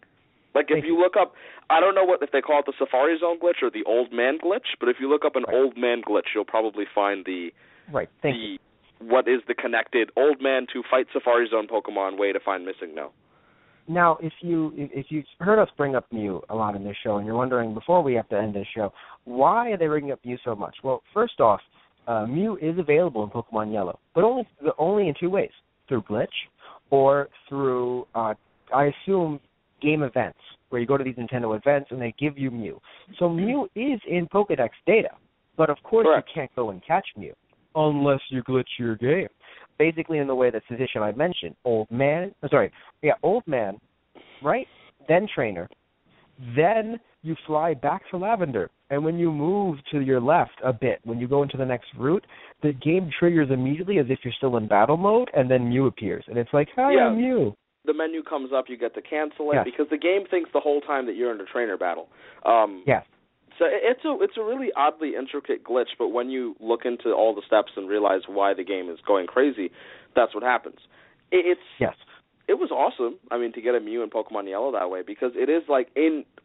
Like, if you look up, I don't know if they call it the Safari Zone glitch or the Old Man glitch, but if you look up an Old Man glitch, you'll probably find what is the connected Old Man to fight Safari Zone Pokemon way to find Missing No. Now, if you've heard us bring up Mew a lot in this show, and you're wondering, before we have to end this show, why are they bringing up Mew so much? Well, first off, Mew is available in Pokemon Yellow, but only in 2 ways, through glitch or through, I assume, game events, where you go to these Nintendo events and they give you Mew. So Mew is in Pokedex data, but of course you can't go and catch Mew unless you glitch your game. Basically in the way that Satish and I mentioned, Old Man, right, then Trainer, then you fly back to Lavender. And when you move to your left a bit, when you go into the next route, the game triggers immediately as if you're still in battle mode, and then Mew appears. And it's like, hi, I'm Mew. The menu comes up, you get to cancel it, yes. because the game thinks the whole time that you're in a trainer battle. Yes. So it's a really oddly intricate glitch, but when you look into all the steps and realize why the game is going crazy, that's what happens. It was awesome, to get a Mew in Pokemon Yellow that way, because it is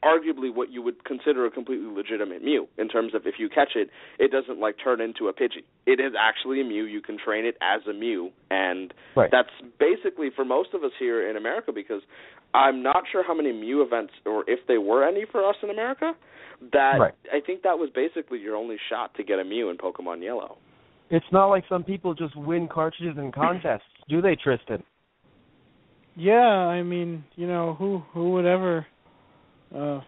arguably what you would consider a completely legitimate Mew, in terms of if you catch it, it doesn't turn into a Pidgey. It is actually a Mew. You can train it as a Mew, and that's basically for most of us here in America, because I'm not sure how many Mew events, or if there were any for us in America, I think that was basically your only shot to get a Mew in Pokemon Yellow. It's not like some people just win cartridges in contests, do they, Tristan? Yeah, who would ever... oh,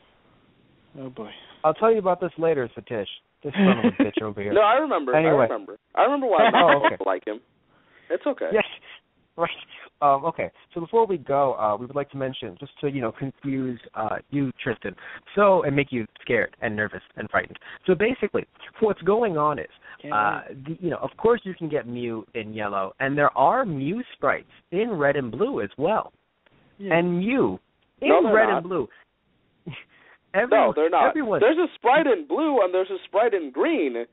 boy. I'll tell you about this later, Satish. This son of a bitch over here. No, I remember. Anyway. I remember why I like him. It's okay. Yes, right. Okay, so before we go, we would like to mention, just to, confuse you, Tristan, and make you scared and nervous and frightened. So basically, what's going on is, of course you can get Mew in Yellow, and there are Mew sprites in Red and Blue as well. Yeah. And Mew in Red and Blue. No, they're not. Everyone. There's a sprite in Blue and there's a sprite in Green,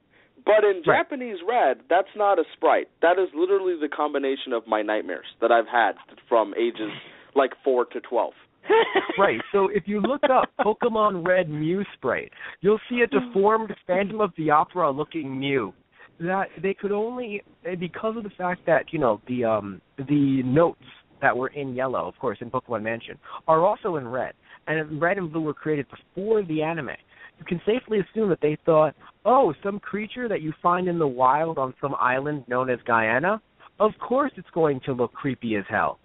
but in Japanese Red, that's not a sprite. That is literally the combination of my nightmares that I've had from ages 4 to 12. Right, so if you look up Pokemon Red Mew sprite, you'll see a deformed Phantom of the Opera looking Mew. That they could only, because of the fact that, the notes that were in Yellow, of course, in Pokemon Mansion, are also in Red. And Red and Blue were created before the anime. You can safely assume that they thought, some creature that you find in the wild on some island known as Guyana, of course it's going to look creepy as hell.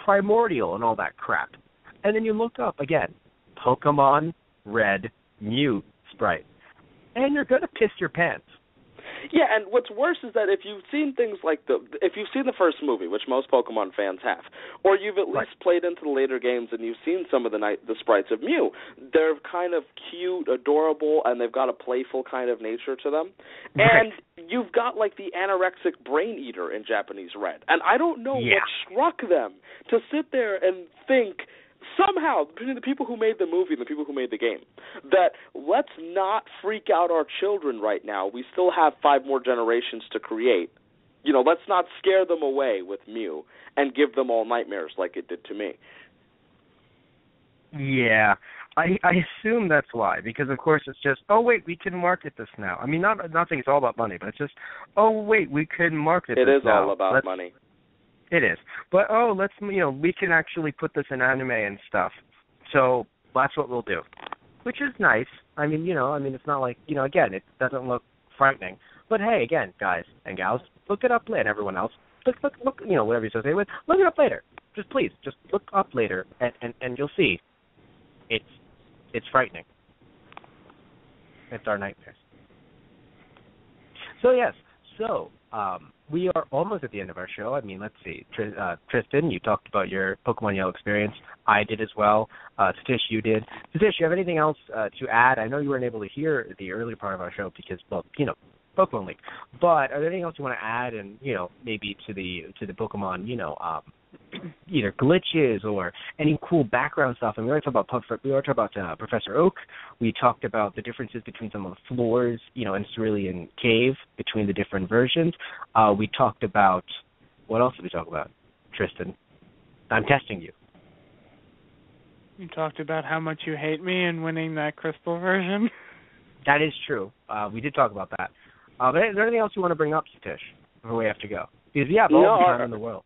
Primordial and all that crap. And then you look up, again, Pokemon Red Mew sprite. And you're going to piss your pants. Yeah, and what's worse is that if you've seen things if you've seen the first movie, which most Pokemon fans have, or you've at least played into the later games and you've seen some of the sprites of Mew, they're kind of cute, adorable, and they've got a playful kind of nature to them. And you've got the anorexic brain eater in Japanese Red, and I don't know what struck them to sit there and think, somehow, between the people who made the movie and the people who made the game, that let's not freak out our children right now. We still have 5 more generations to create. Let's not scare them away with Mew and give them all nightmares like it did to me. Yeah, I assume that's why, because of course it's just, we can market this now. Not saying it's all about money, but it's just, we can market this now. It is all about money. It is. But, we can actually put this in anime and stuff. So that's what we'll do, which is nice. It's not like, again, it doesn't look frightening. But, hey, again, guys and gals, look it up later, and everyone else. Look, whatever you're associated with, look it up later. Please, look up later, and you'll see it's frightening. It's our nightmares. So, yes. We are almost at the end of our show. Let's see. Tristan, you talked about your Pokemon Yellow experience. I did as well. Satish, you did. Satish, you have anything else to add? I know you weren't able to hear the earlier part of our show because, Pokemon League. But are there anything else you want to add, and maybe to the Pokemon, either glitches or any cool background stuff? We already talked about Professor Oak. We talked about the differences between some of the floors, in Cerulean Cave between the different versions. We talked about, what else did we talk about, Tristan? I'm testing you. You talked about how much you hate me and winning that crystal version. That is true. We did talk about that. But is there anything else you want to bring up, Satish, before we have to go? Because we have all the time in the world.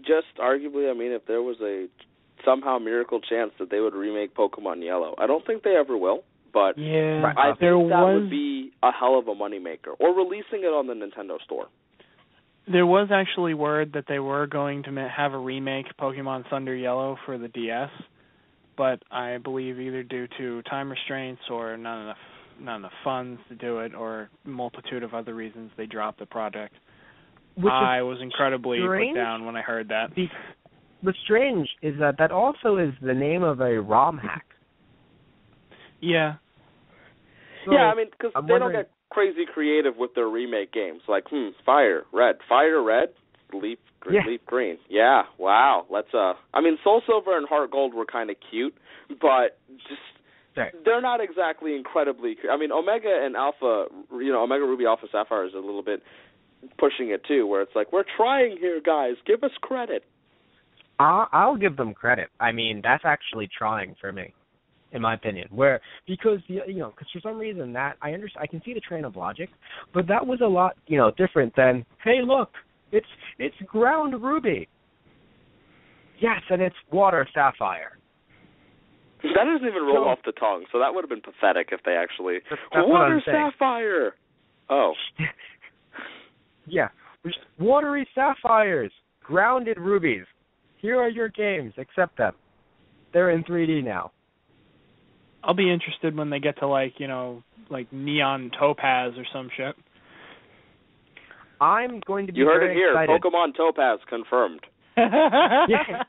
Just arguably, if there was a somehow miracle chance that they would remake Pokemon Yellow, I don't think they ever will, but I think that would be a hell of a moneymaker. Or releasing it on the Nintendo Store. There was actually word that they were going to have a remake Pokemon Thunder Yellow for the DS, but I believe either due to time restraints or not enough funds to do it, or a multitude of other reasons, they dropped the project. I was incredibly put down when I heard that. What's strange is that also is the name of a ROM hack. Yeah. So I mean, because they don't get crazy creative with their remake games. Like, fire red, leaf green. Yeah, wow. Let's. I mean, Soul Silver and Heart Gold were kind of cute, but just they're not exactly incredibly. I mean, Omega and Alpha, Omega Ruby Alpha Sapphire is a little bit pushing it too, where it's like, we're trying here, guys. Give us credit. I'll give them credit. I mean, that's actually trying for me, in my opinion. Because for some reason that I can see the train of logic, but that was a lot, different than, hey, look, it's ground ruby. Yes, and it's water sapphire. That doesn't even roll off the tongue, so that would have been pathetic if they actually that's water sapphire. Oh. Yeah, watery sapphires, grounded rubies. Here are your games. Accept them. They're in 3D now. I'll be interested when they get to like neon topaz or some shit. I'm going to be. You heard it here. Excited. Pokemon Topaz confirmed. Yeah.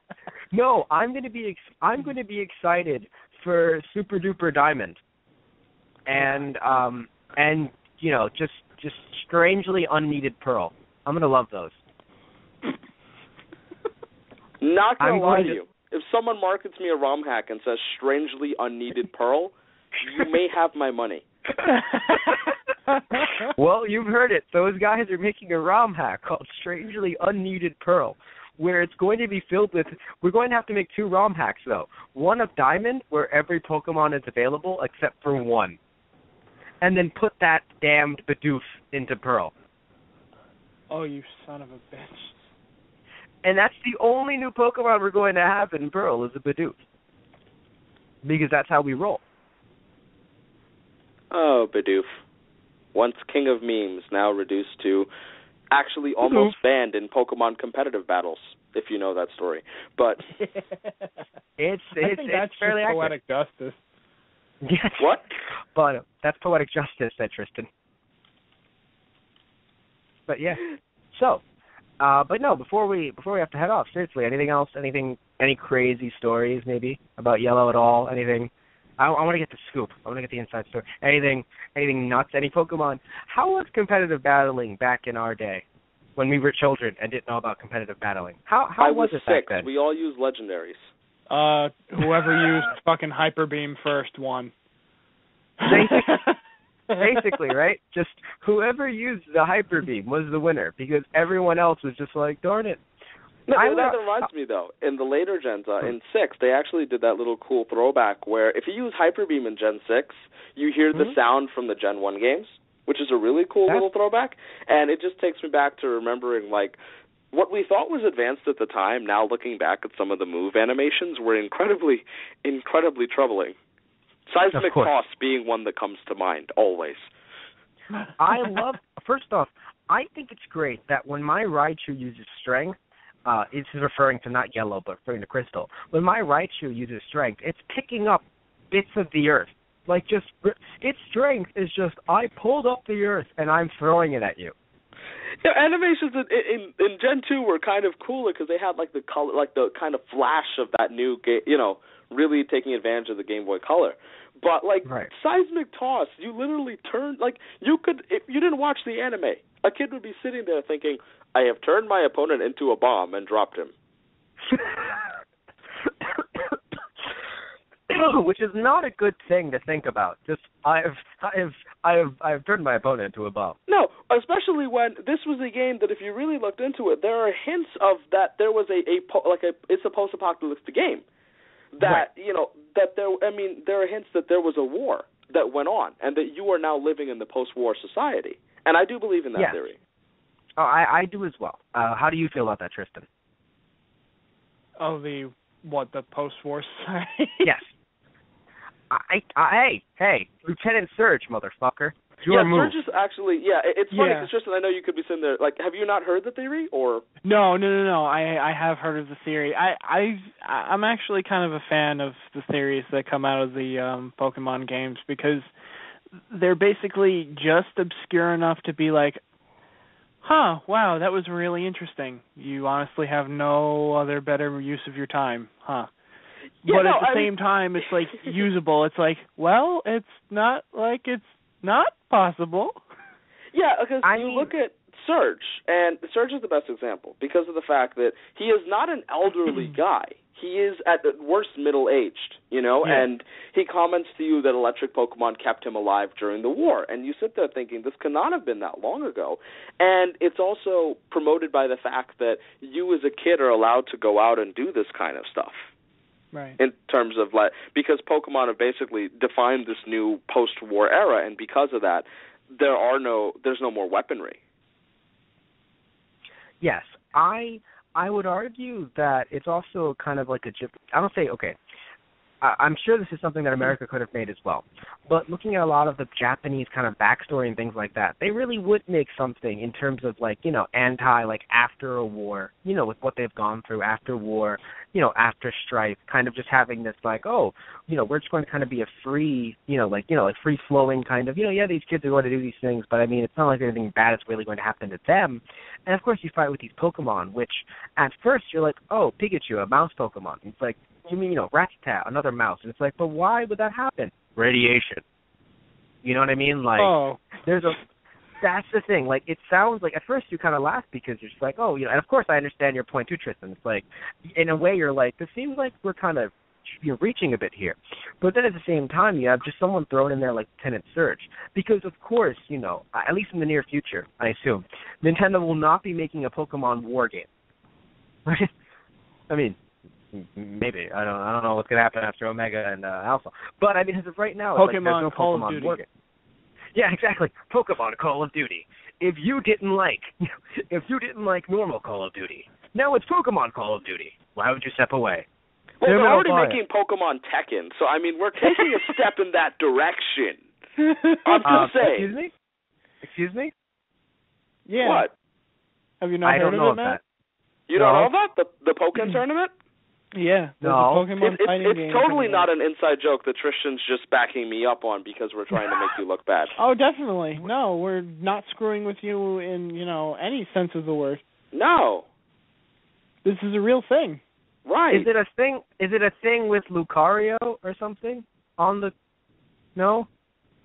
No, I'm going to be excited for Super Duper Diamond, and just strangely unneeded Pearl. I'm going to love those. Not going to lie to you. If someone markets me a ROM hack and says strangely unneeded Pearl, you may have my money. Well, you've heard it. Those guys are making a ROM hack called Strangely Unneeded Pearl, where it's going to be filled with... We're going to have to make 2 ROM hacks, though. One of Diamond, where every Pokemon is available except for one. And then put that damned Bidoof into Pearl. Oh, you son of a bitch. And that's the only new Pokemon we're going to have in Pearl is a Bidoof. Because that's how we roll. Oh, Bidoof. Once king of memes, now reduced to actually almost banned in Pokemon competitive battles, if you know that story. But it's that's fairly poetic justice. Yes. What? But that's poetic justice, said Tristan. But yeah. So, but no, before we have to head off, seriously, anything else? Any crazy stories maybe about Yellow at all? Anything? I want to get the scoop. I want to get the inside story. Anything nuts? Any Pokemon? How was competitive battling back in our day when we were children and didn't know about competitive battling? How was it back then? We all used legendaries. Whoever used fucking Hyper Beam first won. Basically, right? Just whoever used the Hyper Beam was the winner because everyone else was just like, darn it. No, that reminds me, though. In the later gens, in 6, they actually did that little cool throwback where if you use Hyper Beam in Gen 6, you hear the sound from the Gen 1 games, which is a really cool little throwback. And it just takes me back to remembering, like, what we thought was advanced at the time, now looking back at some of the move animations, were incredibly, incredibly troubling. Seismic Toss being one that comes to mind, always. First off, I think it's great that when my Raichu uses Strength, it's referring to not Yellow, but referring to Crystal. When my Raichu uses Strength, it's picking up bits of the earth. Like, just, its strength is just, I pulled up the earth and I'm throwing it at you. Yeah, animations in Gen 2 were kind of cooler because they had like the color, like the kind of flash of that new game, really taking advantage of the Game Boy Color. But like Seismic Toss, you literally turned, like you could, if you didn't watch the anime, a kid would be sitting there thinking, I have turned my opponent into a bomb and dropped him. Which is not a good thing to think about. Just I've turned my opponent into a bomb. No, especially when this was a game that if you really looked into it, there are hints of that there was it's a post-apocalyptic game. That there are hints that there was a war that went on and that you are now living in the post-war society. And I do believe in that theory. Oh, I do as well. How do you feel about that, Tristan? Oh, the post-war society? Yes. Hey, Lieutenant Surge, motherfucker. Your move. Surge is actually, it's funny because Tristan, I know you could be sitting there, like, have you not heard the theory, or? No, I have heard of the theory. I'm actually kind of a fan of the theories that come out of the Pokemon games because they're basically just obscure enough to be like, Huh, wow, that was really interesting. You honestly have no other better use of your time, huh? Yeah, but no, at the same time, it's like usable. It's like, well, it's not like it's not possible. Yeah, because look at Serge, and Serge is the best example because of the fact that he is not an elderly guy. He is at the worst middle-aged, and he comments to you that electric Pokemon kept him alive during the war. And you sit there thinking, this cannot have been that long ago. And it's also promoted by the fact that you as a kid are allowed to go out and do this kind of stuff. Right. In terms of, because Pokemon have basically defined this new post-war era, and because of that, there's no more weaponry. Yes, I would argue that it's also kind of like I don't say, okay, I'm sure this is something that America could have made as well. But looking at a lot of the Japanese kind of backstory and things like that, they really would make something in terms of after a war, with what they've gone through after war, after strife, kind of just having this we're just going to kind of be a free, free flowing kind of, these kids are going to do these things, but I mean, it's not like anything bad is really going to happen to them. And of course you fight with these Pokemon, which at first you're like, oh, Pikachu, a mouse Pokemon. And it's like, you mean, Rattata, another mouse. And it's like, but why would that happen? Radiation. You know what I mean? That's the thing. Like, it sounds like, at first you kind of laugh because you're just like, oh, and of course I understand your point too, Tristan. It's like, in a way you're like, this seems like we're kind of reaching a bit here. But then at the same time, you have just someone thrown in there like Lieutenant Surge. Because, of course, at least in the near future, I assume, Nintendo will not be making a Pokemon war game. Right? I mean, maybe. I don't know what's going to happen after Omega and Alpha. But, I mean, as of right now, it's there's no Call Pokemon of Duty. war game. Yeah, exactly. Pokemon Call of Duty. If you didn't like normal Call of Duty, now it's Pokemon Call of Duty. Why would you step away? Well, they're already making Pokemon Tekken, so, I mean, we're taking a step in that direction. I'm just saying. Excuse me? Yeah. What? Have you not heard of it, Matt? I don't know that. You don't know about the Pokken tournament? Yeah. No. It's totally not an inside joke that Tristan's just backing me up on because we're trying to make you look bad. Oh, definitely. No, we're not screwing with you in, any sense of the word. No. This is a real thing. Right. Is it a thing with Lucario or something on the... No?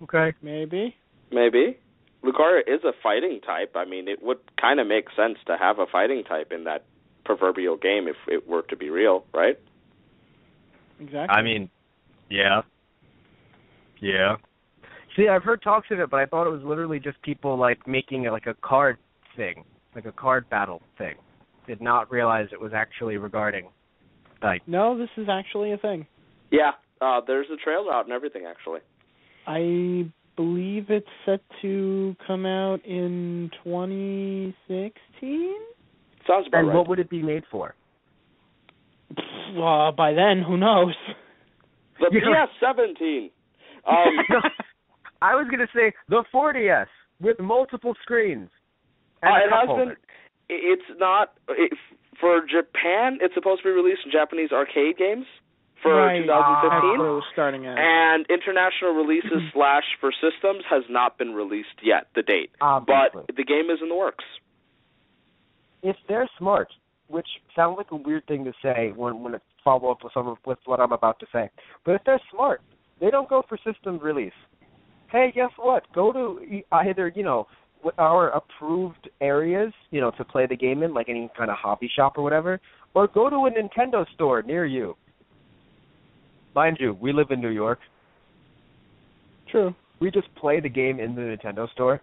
Okay. Maybe. Lucario is a fighting type. I mean, it would kind of make sense to have a fighting type in that proverbial game if it were to be real, right? Exactly. I mean, yeah. See, I've heard talks of it, but I thought it was literally just people making it like a card thing, like a card battle thing. Did not realize it was actually regarding No, this is actually a thing. Yeah, there's a trailer out and everything, actually. I believe it's set to come out in 2016? Sounds about right. And what would it be made for? By then, who knows? The PS17. No, I was going to say the 4DS with multiple screens. It has been. It's not for Japan. It's supposed to be released in Japanese arcade games for 2015. Starting at. And international releases / for systems has not been released yet. The date, obviously. But the game is in the works. If they're smart, which sounds like a weird thing to say when it follow up with what I'm about to say, but if they're smart, they don't go for systems release. Hey, guess what? Go to either our approved areas, to play the game in, like any kind of hobby shop or whatever, or go to a Nintendo store near you. Mind you, we live in New York. True. We just play the game in the Nintendo store.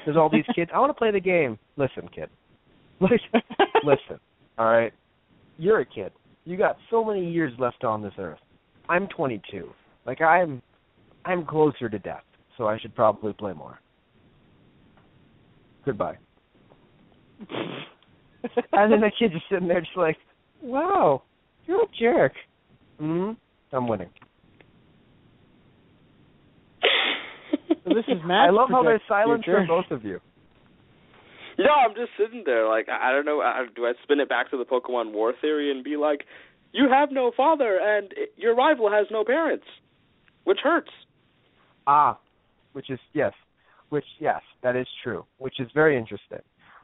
There's all these kids. I want to play the game. Listen, kid. Listen, all right? You're a kid. You got so many years left on this earth. I'm 22. I'm closer to death, so I should probably play more. Goodbye. And then the kid's just sitting there just like, wow, you're a jerk. I'm winning. So this is Matt's I love how there's silence future. from both of you. No, I'm just sitting there like, I don't know, do I spin it back to the Pokemon War theory and be like, you have no father and your rival has no parents, which hurts. Yes, that is true, which is very interesting.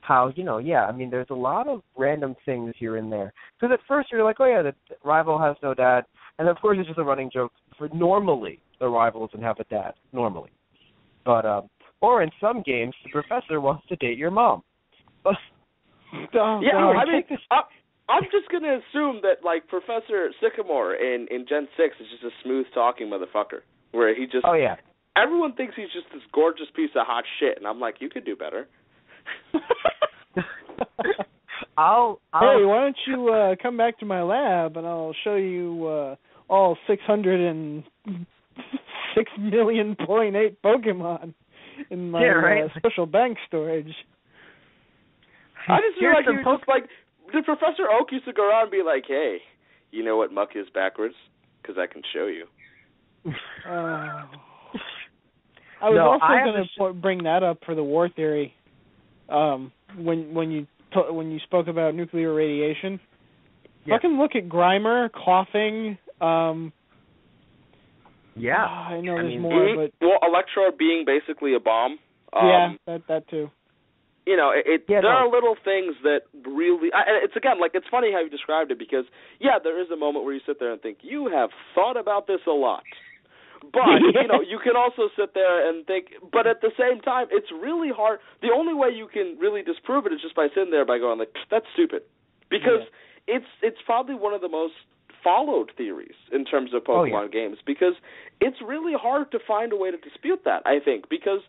how, I mean, there's a lot of random things here and there. Because at first you're like, oh, yeah, the rival has no dad. And, of course, it's just a running joke for normally the rival doesn't have a dad, normally. But, or in some games, the professor wants to date your mom. I'm just going to assume that, like, Professor Sycamore in Gen 6 is just a smooth-talking motherfucker, where he just... Oh, yeah. Everyone thinks he's just this gorgeous piece of hot shit, and I'm like, you could do better. Hey, why don't you come back to my lab, and I'll show you all 606,000,000.8 Pokemon in my special bank storage. I just feel like he was just like, the Professor Oak used to go around and be like, hey, you know what muck is backwards? Because I can show you. I was also going to bring that up for the war theory. When you spoke about nuclear radiation, fucking look at Grimer coughing. I know there's more, but Electrode being basically a bomb. That too. There are little things that really. It's again like it's funny how you described it because there is a moment where you sit there and think you have thought about this a lot. But, you can also sit there and think, but at the same time, it's really hard. The only way you can really disprove it is just by sitting there by going, like, that's stupid. Because it's probably one of the most followed theories in terms of Pokemon games because it's really hard to find a way to dispute that, I think. Because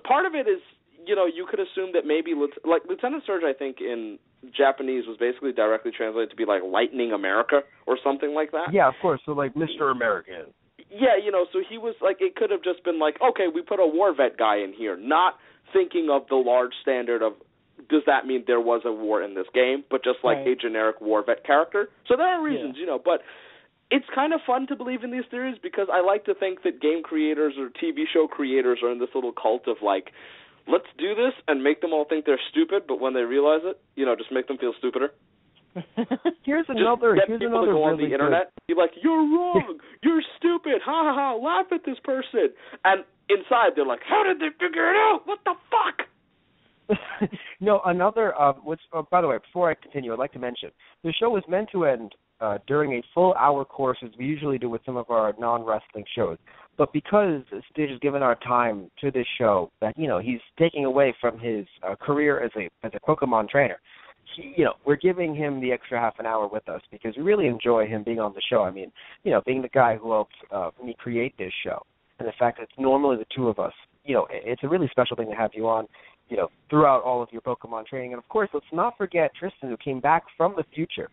part of it is, you could assume that maybe, like, Lieutenant Surge, I think, in Japanese was basically directly translated to be, like, Lightning America or something like that. Yeah, of course. So, like, Mr. American. Yeah, so he was like, it could have just been like, okay, we put a war vet guy in here, not thinking of the large standard of, does that mean there was a war in this game, but just like a generic war vet character. So there are reasons, but it's kind of fun to believe in these theories because I like to think that game creators or TV show creators are in this little cult of like, let's do this and make them all think they're stupid, but when they realize it, just make them feel stupider. Here's another to go on the internet, be like, you're wrong, you're stupid, ha ha ha, laugh at this person, and inside they're like, how did they figure it out? What the fuck? Another. By the way, before I continue, I'd like to mention the show was meant to end during a full hour course, as we usually do with some of our non-wrestling shows. But because Stitch has given our time to this show, that he's taking away from his career as a Pokemon trainer. We're giving him the extra half an hour with us because we really enjoy him being on the show. I mean, being the guy who helped me create this show, and the fact that it's normally the two of us, it's a really special thing to have you on, throughout all of your Pokemon training. And, of course, let's not forget Tristan, who came back from the future.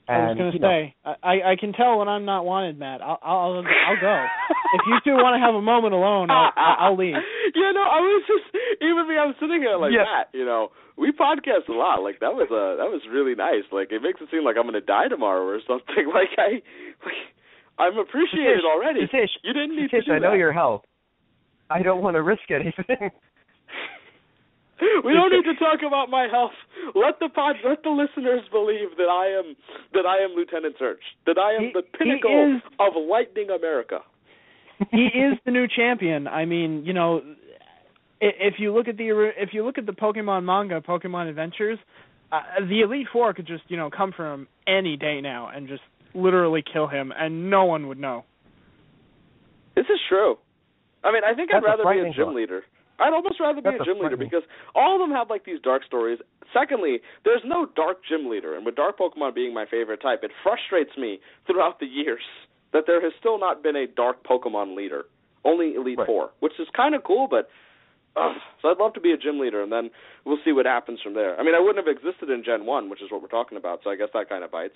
And, I was going to say, I can tell when I'm not wanted, Matt. I'll go. If you two want to have a moment alone, I'll leave. I was just, I'm sitting here like, Matt, we podcast a lot. Like, that was really nice. Like, it makes it seem like I'm going to die tomorrow or something. I'm appreciated already. Satish, you didn't need to do I know your health. I don't want to risk anything. We don't need to talk about my health. Let the listeners believe that I am Lieutenant Surge. That I am the pinnacle of Lightning America. He is the new champion. I mean, if you look at the Pokemon manga, Pokemon Adventures, the Elite Four could just come from any day now and just literally kill him, and no one would know. This is true. I mean, I think I'd rather be a gym leader. I'd almost rather be a gym leader because all of them have like these dark stories. Secondly, there's no dark gym leader, and with dark Pokemon being my favorite type, it frustrates me throughout the years that there has still not been a dark Pokemon leader. Only Elite Four, which is kind of cool, but so I'd love to be a gym leader, and then we'll see what happens from there. I mean, I wouldn't have existed in Gen 1, which is what we're talking about, so I guess that kind of bites.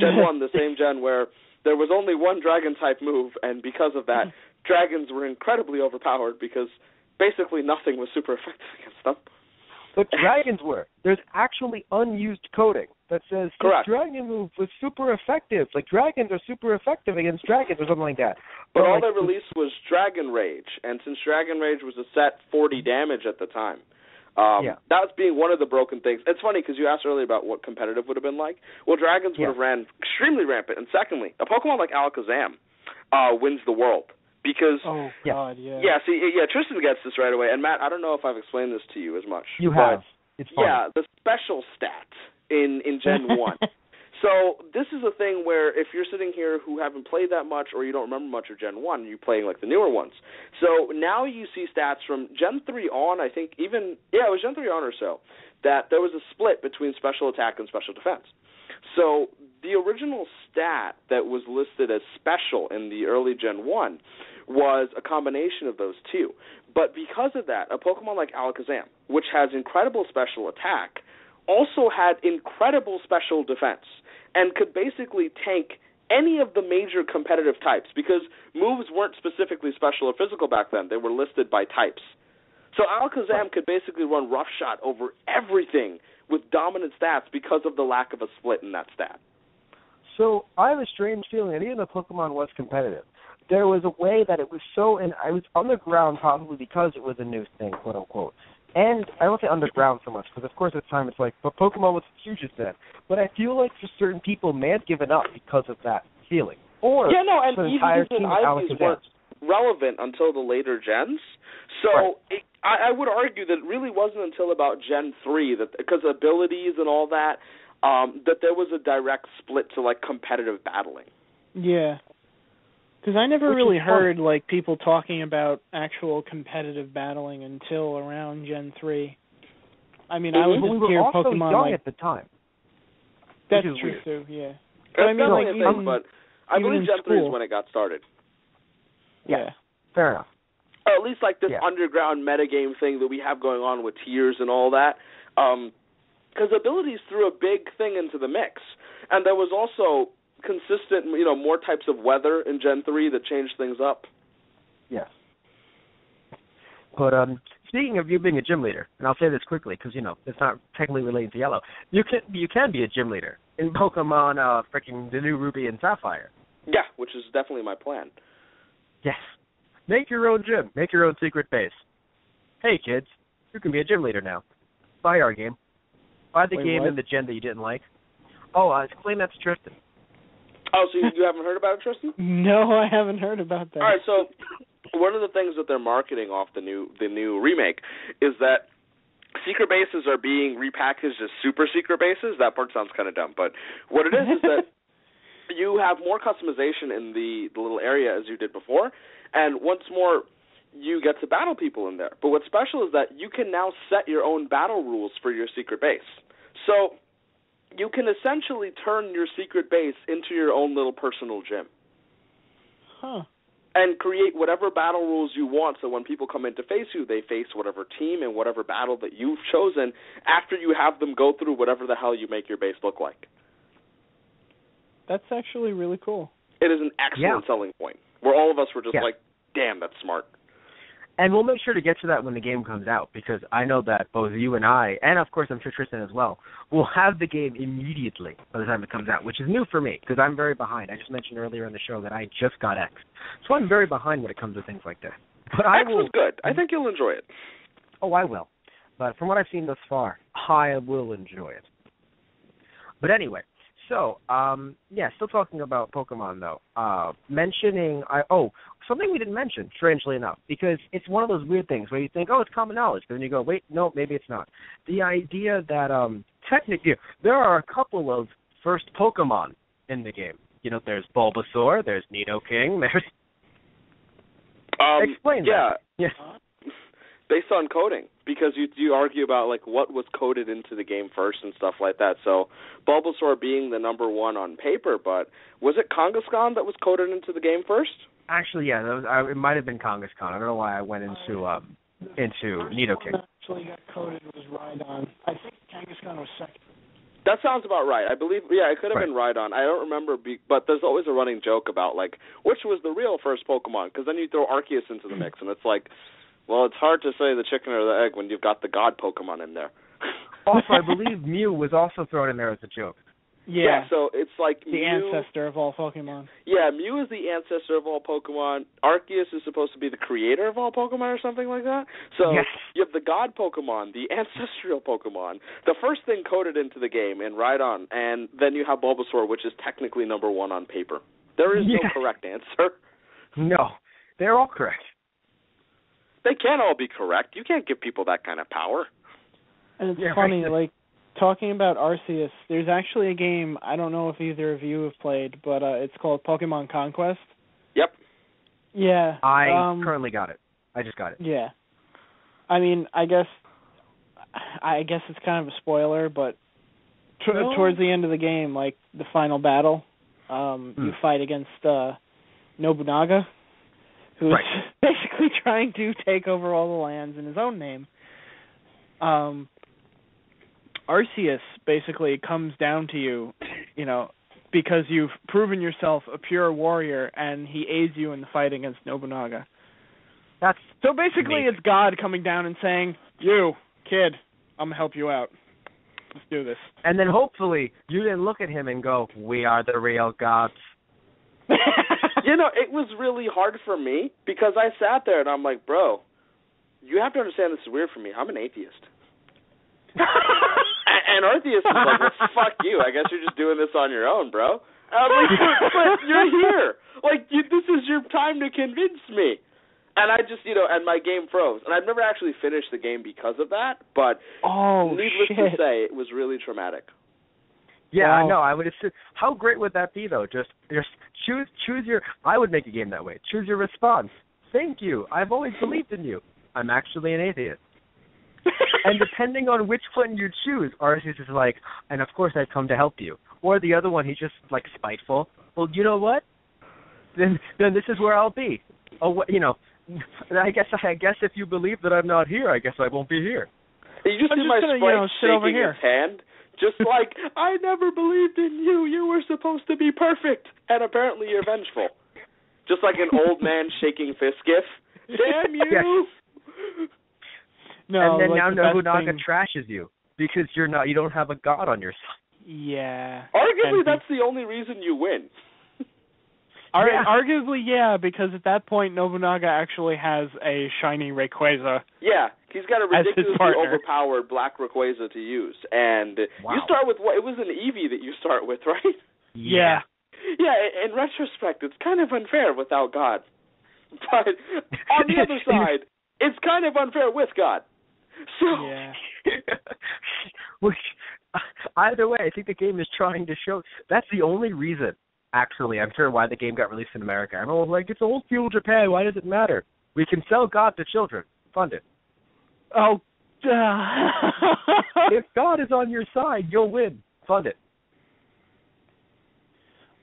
Gen 1, the same gen where there was only one Dragon-type move, and because of that, dragons were incredibly overpowered because basically nothing was super effective against them. But dragons were. There's actually unused coding that says this dragon move was super effective. Like, dragons are super effective against dragons or something like that. But all they released was Dragon Rage, and since Dragon Rage was a set 40 damage at the time, that was being one of the broken things. It's funny because you asked earlier about what competitive would have been like. Well, dragons would have ran extremely rampant. And secondly, a Pokemon like Alakazam wins the world. Because Tristan gets this right away. And Matt, I don't know if I've explained this to you as much. You have. It's funny. Yeah, the special stat in Gen 1. So this is a thing where if you're sitting here who haven't played that much or you don't remember much of Gen 1, you're playing like the newer ones. So now you see stats from Gen 3 on, I think it was Gen 3 on or so, that there was a split between special attack and special defense. So the original stat that was listed as special in the early Gen 1 was a combination of those two. But because of that, a Pokemon like Alakazam, which has incredible special attack, also had incredible special defense and could basically tank any of the major competitive types because moves weren't specifically special or physical back then. They were listed by types. So Alakazam could basically run roughshod over everything with dominant stats because of the lack of a split in that stat. So I have a strange feeling that even though Pokemon was competitive, there was a way that it was so, and I was underground probably because it was a new thing, quote unquote. And I don't say underground so much because, of course, at the time it's like, but Pokemon was huge then. But I feel like for certain people may have given up because of that feeling. Or and the even entire the team of IVs Alakazam weren't relevant until the later gens. So I would argue that it really wasn't until about Gen 3, that because abilities and all that, that there was a direct split to, like, competitive battling. Yeah. Because I never really heard like people talking about actual competitive battling until around Gen 3. I mean, I would just hear also Pokemon young like at the time. That's true too. Yeah. But I mean, like thing, but I believe Gen 3 is when it got started. Yeah. Fair enough. Or at least like this underground metagame thing that we have going on with tiers and all that. Because abilities threw a big thing into the mix, and there was also consistent, more types of weather in Gen 3 that changed things up. Yes. But speaking of you being a gym leader, and I'll say this quickly because, it's not technically related to Yellow, you can be a gym leader in Pokemon the new Ruby and Sapphire. Yeah, which is definitely my plan. Yes. Make your own gym. Make your own secret base. Hey, kids, you can be a gym leader now. Buy our game. Buy the game in the gen that you didn't like. Oh, explain that to Tristan. Oh, so you haven't heard about it, Tristan? No, I haven't heard about that. All right, so one of the things that they're marketing off the new remake is that secret bases are being repackaged as super secret bases. That part sounds kind of dumb, but what it is that you have more customization in the little area as you did before, and once more, you get to battle people in there. But what's special is that you can now set your own battle rules for your secret base. So you can essentially turn your secret base into your own little personal gym. Huh. And create whatever battle rules you want, so when people come in to face you, they face whatever team and whatever battle that you've chosen after you have them go through whatever the hell you make your base look like. That's actually really cool. It is an excellent selling point, where all of us were just like, damn, that's smart. And we'll make sure to get to that when the game comes out, because I know that both you and I, and of course I'm sure Tristan as well, will have the game immediately by the time it comes out, which is new for me, because I'm very behind. I just mentioned earlier in the show that I just got X. So I'm very behind when it comes to things like this. But X was good. I think you'll enjoy it. Oh, I will. But from what I've seen thus far, I will enjoy it. But anyway, so, still talking about Pokemon, though. Something we didn't mention, strangely enough, because it's one of those weird things where you think, oh, it's common knowledge, but then you go, wait, no, maybe it's not. The idea that, technically, there are a couple of first Pokemon in the game. There's Bulbasaur, there's Nidoking, there's... Explain that. Yeah. Based on coding, because you argue about like what was coded into the game first and stuff like that. So Bulbasaur being the number one on paper, but was it Kangaskhan that was coded into the game first? Actually, yeah, it might have been Kangaskhan. I don't know why I went into Nidoking. Actually got coded was Rhydon. I think Kangaskhan was second. That sounds about right. I believe, it could have been Rhydon. I don't remember, but there's always a running joke about like which was the real first Pokemon, because then you throw Arceus into the mix, and it's like, well, it's hard to say the chicken or the egg when you've got the god Pokemon in there. Also, I believe Mew was also thrown in there as a joke. Yeah, so it's like the ancestor of all Pokemon. Yeah, Mew is the ancestor of all Pokemon. Arceus is supposed to be the creator of all Pokemon or something like that. So you have the god Pokemon, the ancestral Pokemon, the first thing coded into the game in Rhydon, and then you have Bulbasaur, which is technically number one on paper. There is no correct answer. No, they're all correct. They can't all be correct. You can't give people that kind of power. And it's funny, like, talking about Arceus, there's actually a game, I don't know if either of you have played, but it's called Pokemon Conquest. Yep. Yeah. I currently got it. I just got it. Yeah. I mean, I guess it's kind of a spoiler, but towards the end of the game, like the final battle, you fight against Nobunaga, who's basically trying to take over all the lands in his own name. Arceus basically comes down to you, you know, because you've proven yourself a pure warrior, and he aids you in the fight against Nobunaga. So basically it's God coming down and saying, you, kid, I'm going to help you out. Let's do this. And then hopefully you didn't look at him and go, we are the real gods. You know, it was really hard for me because I sat there and I'm like, bro, you have to understand this is weird for me. I'm an atheist. And Arceus is like, well, fuck you. I guess you're just doing this on your own, bro. And I'm like, but you're here. Like, this is your time to convince me. And I just, you know, and my game froze. And I've never actually finished the game because of that, but needless to say, it was really traumatic. Yeah, no, I would assume. How great would that be, though? Just choose your. I would make a game that way. Choose your response. Thank you. I've always believed in you. I'm actually an atheist. And depending on which one you choose, Arceus is like, and of course I've come to help you. Or the other one, he's just like spiteful. Well, you know what? Then this is where I'll be. Oh, you know. I guess if you believe that I'm not here, I guess I won't be here. You just see my sprite shaking his hand, just like, I never believed in you. You were supposed to be perfect, and apparently you're vengeful. Just like an old man shaking fist gif. Damn you! Yes. No, and then now Nobunaga trashes you because you don't have a god on your side. Yeah. Arguably, that's the only reason you win. Arguably, yeah, because at that point, Nobunaga actually has a shiny Rayquaza. Yeah, he's got a ridiculously overpowered black Rayquaza to use. And you start with it was an Eevee that you start with, right? Yeah. Yeah, in retrospect, it's kind of unfair without God. But on the other side, it's kind of unfair with God. So. Yeah. Which, either way, I think the game is trying to show that's the only reason. Actually, I'm sure why the game got released in America. I'm all like, it's old feudal Japan. Why does it matter? We can sell God to children. Fund it. Oh. If God is on your side, you'll win. Fund it.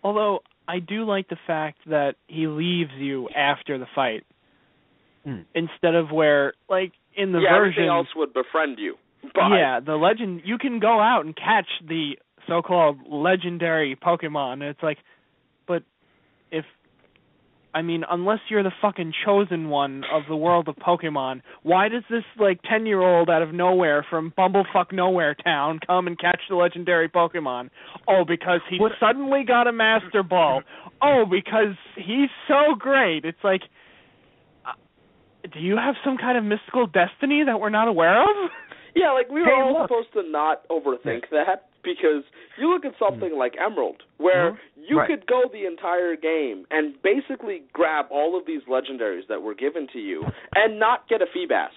Although, I do like the fact that he leaves you after the fight. Instead of where, like, in the version... everything else would befriend you. But... Yeah, the legend... You can go out and catch the so-called legendary Pokemon. And it's like... But if... I mean, unless you're the fucking chosen one of the world of Pokemon, why does this, like, 10-year-old out of nowhere from Bumblefuck Nowhere Town come and catch the legendary Pokemon? Oh, because he suddenly got a Master Ball. Oh, because he's so great. It's like... do you have some kind of mystical destiny that we're not aware of? Yeah, like, we were all supposed to not overthink that, because you look at something like Emerald, where you could go the entire game and basically grab all of these legendaries that were given to you and not get a Feebas.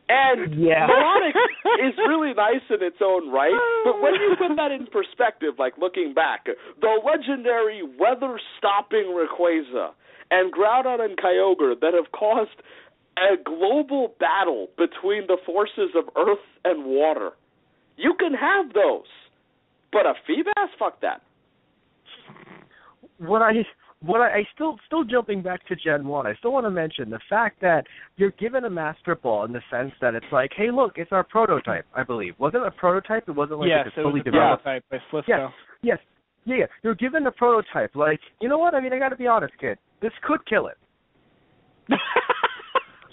And Melodic is really nice in its own right, but when you put that in perspective, like looking back, the legendary weather-stopping Rayquaza and Groudon and Kyogre that have caused a global battle between the forces of earth and water, you can have those. But a Feebas? Fuck that. What I still jumping back to Gen 1, I still want to mention the fact that you're given a Master Ball in the sense that it's like, hey, look, it's our prototype, I believe. Wasn't it a prototype? It wasn't like it's fully developed. Yes, it was a prototype by Slisko. Yes. Yeah. You're given a prototype. Like, you know what? I mean, I got to be honest, kid. This could kill it.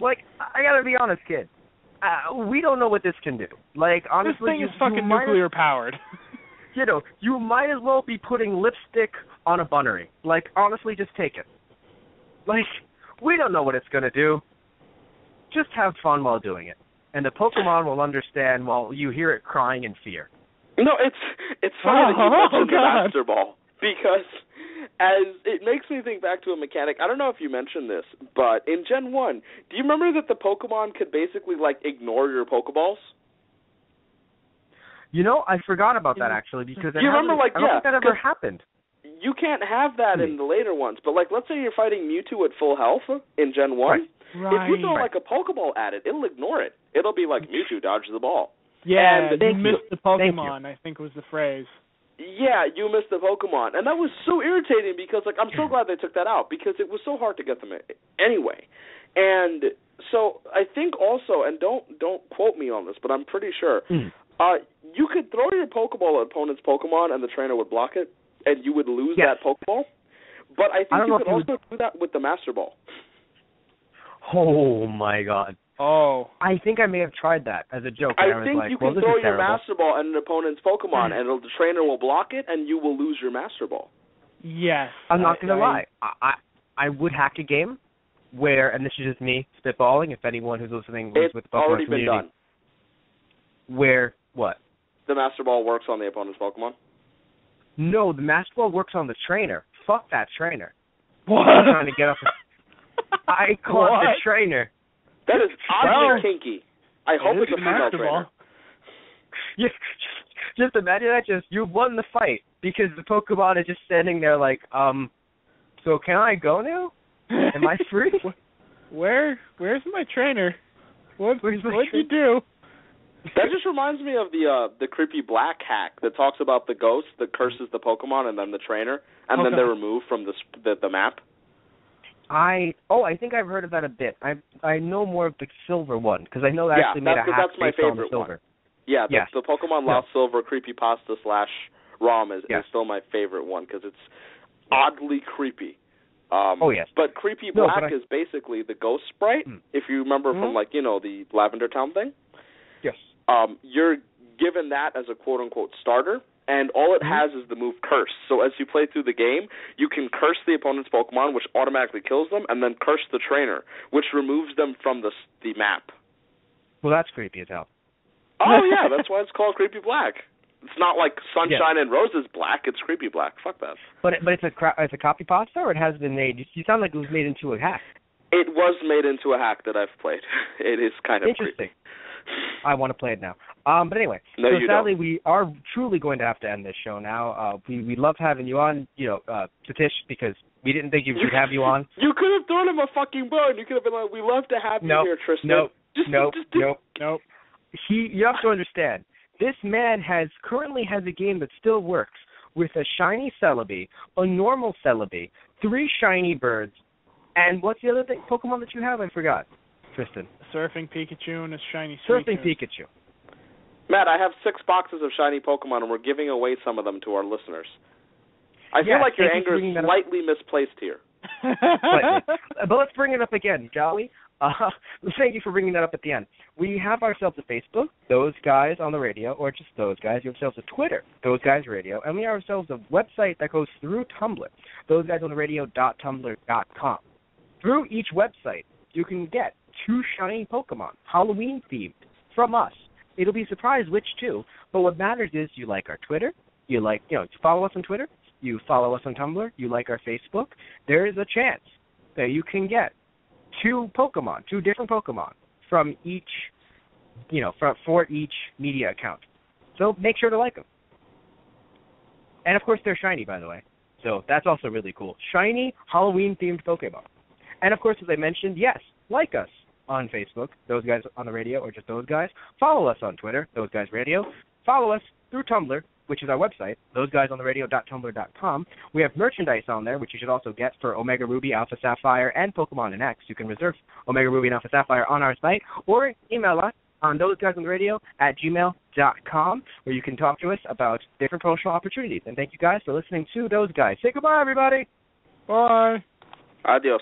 Like, I got to be honest, kid. We don't know what this can do. Like, honestly, this thing is fucking nuclear powered. You know, you might as well be putting lipstick on a bunnery. Like, honestly, just take it. Like, we don't know what it's going to do. Just have fun while doing it. And the Pokemon will understand while you hear it crying in fear. No, it's funny that you mentioned the Master Ball, because as it makes me think back to a mechanic. I don't know if you mentioned this, but in Gen 1, do you remember that the Pokemon could basically, like, ignore your Pokeballs? You know, I forgot about that, actually, because you remember, like, I don't think that ever happened. You can't have that in the later ones, but, like, let's say you're fighting Mewtwo at full health in Gen 1. Right. If you throw, like, a Pokeball at it, it'll ignore it. It'll be like, Mewtwo, dodge the ball. Yeah, and you missed the Pokemon, I think was the phrase. Yeah, you missed the Pokemon. And that was so irritating because, like, I'm so glad they took that out because it was so hard to get them anyway. And so I think also, and don't quote me on this, but I'm pretty sure, you could throw your Pokeball at opponent's Pokemon and the trainer would block it, and you would lose that Pokeball. But I think you could also do that with the Master Ball. Oh, my God. Oh. I think I may have tried that as a joke. I think you can throw your Master Ball at an opponent's Pokemon, and the trainer will block it, and you will lose your Master Ball. Yes. I'm not going to lie. I would hack a game where, and this is just me spitballing, if anyone who's listening was with the Pokemon already community. Been done. Where, what? The Master Ball works on the opponent's Pokemon? No, the Master Ball works on the trainer. Fuck that trainer. What? I'm trying to get up. I caught the trainer. That is oddly kinky. I hope it's a female trainer. Yeah, just imagine that. You won the fight because the Pokemon is just standing there like, so can I go now? Am I free? Where's my trainer? What'd trainer? you do? That just reminds me of the creepy black hack that talks about the ghost that curses the Pokemon and then the trainer, and then they're removed from the map. I think I've heard of that a bit. I know more of the silver one because I know that actually made a hack that's based on the silver. One. Yeah, the Pokemon Lost Silver creepypasta / ROM is still my favorite one because it's oddly creepy. But Creepy Black is basically the ghost sprite. If you remember from the Lavender Town thing. Yes. You're given that as a quote unquote starter. And all it has is the move Curse. So as you play through the game, you can curse the opponent's Pokemon, which automatically kills them, and then curse the trainer, which removes them from the map. Well, that's creepy as hell. Oh, yeah, that's why it's called Creepy Black. It's not like Sunshine and Roses Black. It's Creepy Black. Fuck that. But it's a copy pasta, or it has been made? You sound like it was made into a hack. It was made into a hack that I've played. It is kind of interesting. Creepy. I want to play it now. But anyway, sadly, we are truly going to have to end this show now. We loved having you on, Satish, because we didn't think we should have you on. You could have thrown him a fucking bone. You could have been like, we love to have you here, Tristan. Nope. You have to understand, this man currently has a game that still works with a shiny Celebi, a normal Celebi, 3 shiny birds, and what's the other Pokemon that you have? I forgot. Tristan. Surfing Pikachu and a shiny Surfing Pikachu. Matt, I have 6 boxes of shiny Pokemon, and we're giving away some of them to our listeners. I feel like your anger is slightly misplaced here. But let's bring it up again, shall we? Thank you for bringing that up at the end. We have ourselves a Facebook, Those Guys on the Radio, or just Those Guys. We have ourselves a Twitter, Those Guys Radio, and we have ourselves a website that goes through Tumblr, thoseguysontheradio.tumblr.com. Through each website, you can get 2 shiny Pokemon, Halloween-themed, from us. It'll be a surprise which 2, but what matters is you like our Twitter, you follow us on Twitter, you follow us on Tumblr, you like our Facebook. There is a chance that you can get 2 different Pokemon from each, for each media account. So make sure to like them. And of course, they're shiny, by the way. So that's also really cool. Shiny, Halloween-themed Pokemon. And of course, as I mentioned, yes, like us on Facebook, Those Guys on the Radio, or just Those Guys. Follow us on Twitter, Those Guys Radio. Follow us through Tumblr, which is our website, thoseguysontheradio.tumblr.com. We have merchandise on there, which you should also get for Omega Ruby, Alpha Sapphire, and Pokemon and X. You can reserve Omega Ruby and Alpha Sapphire on our site, or email us on thoseguysontheradio@gmail.com, where you can talk to us about different promotional opportunities. And thank you guys for listening to Those Guys. Say goodbye, everybody. Bye. Adios.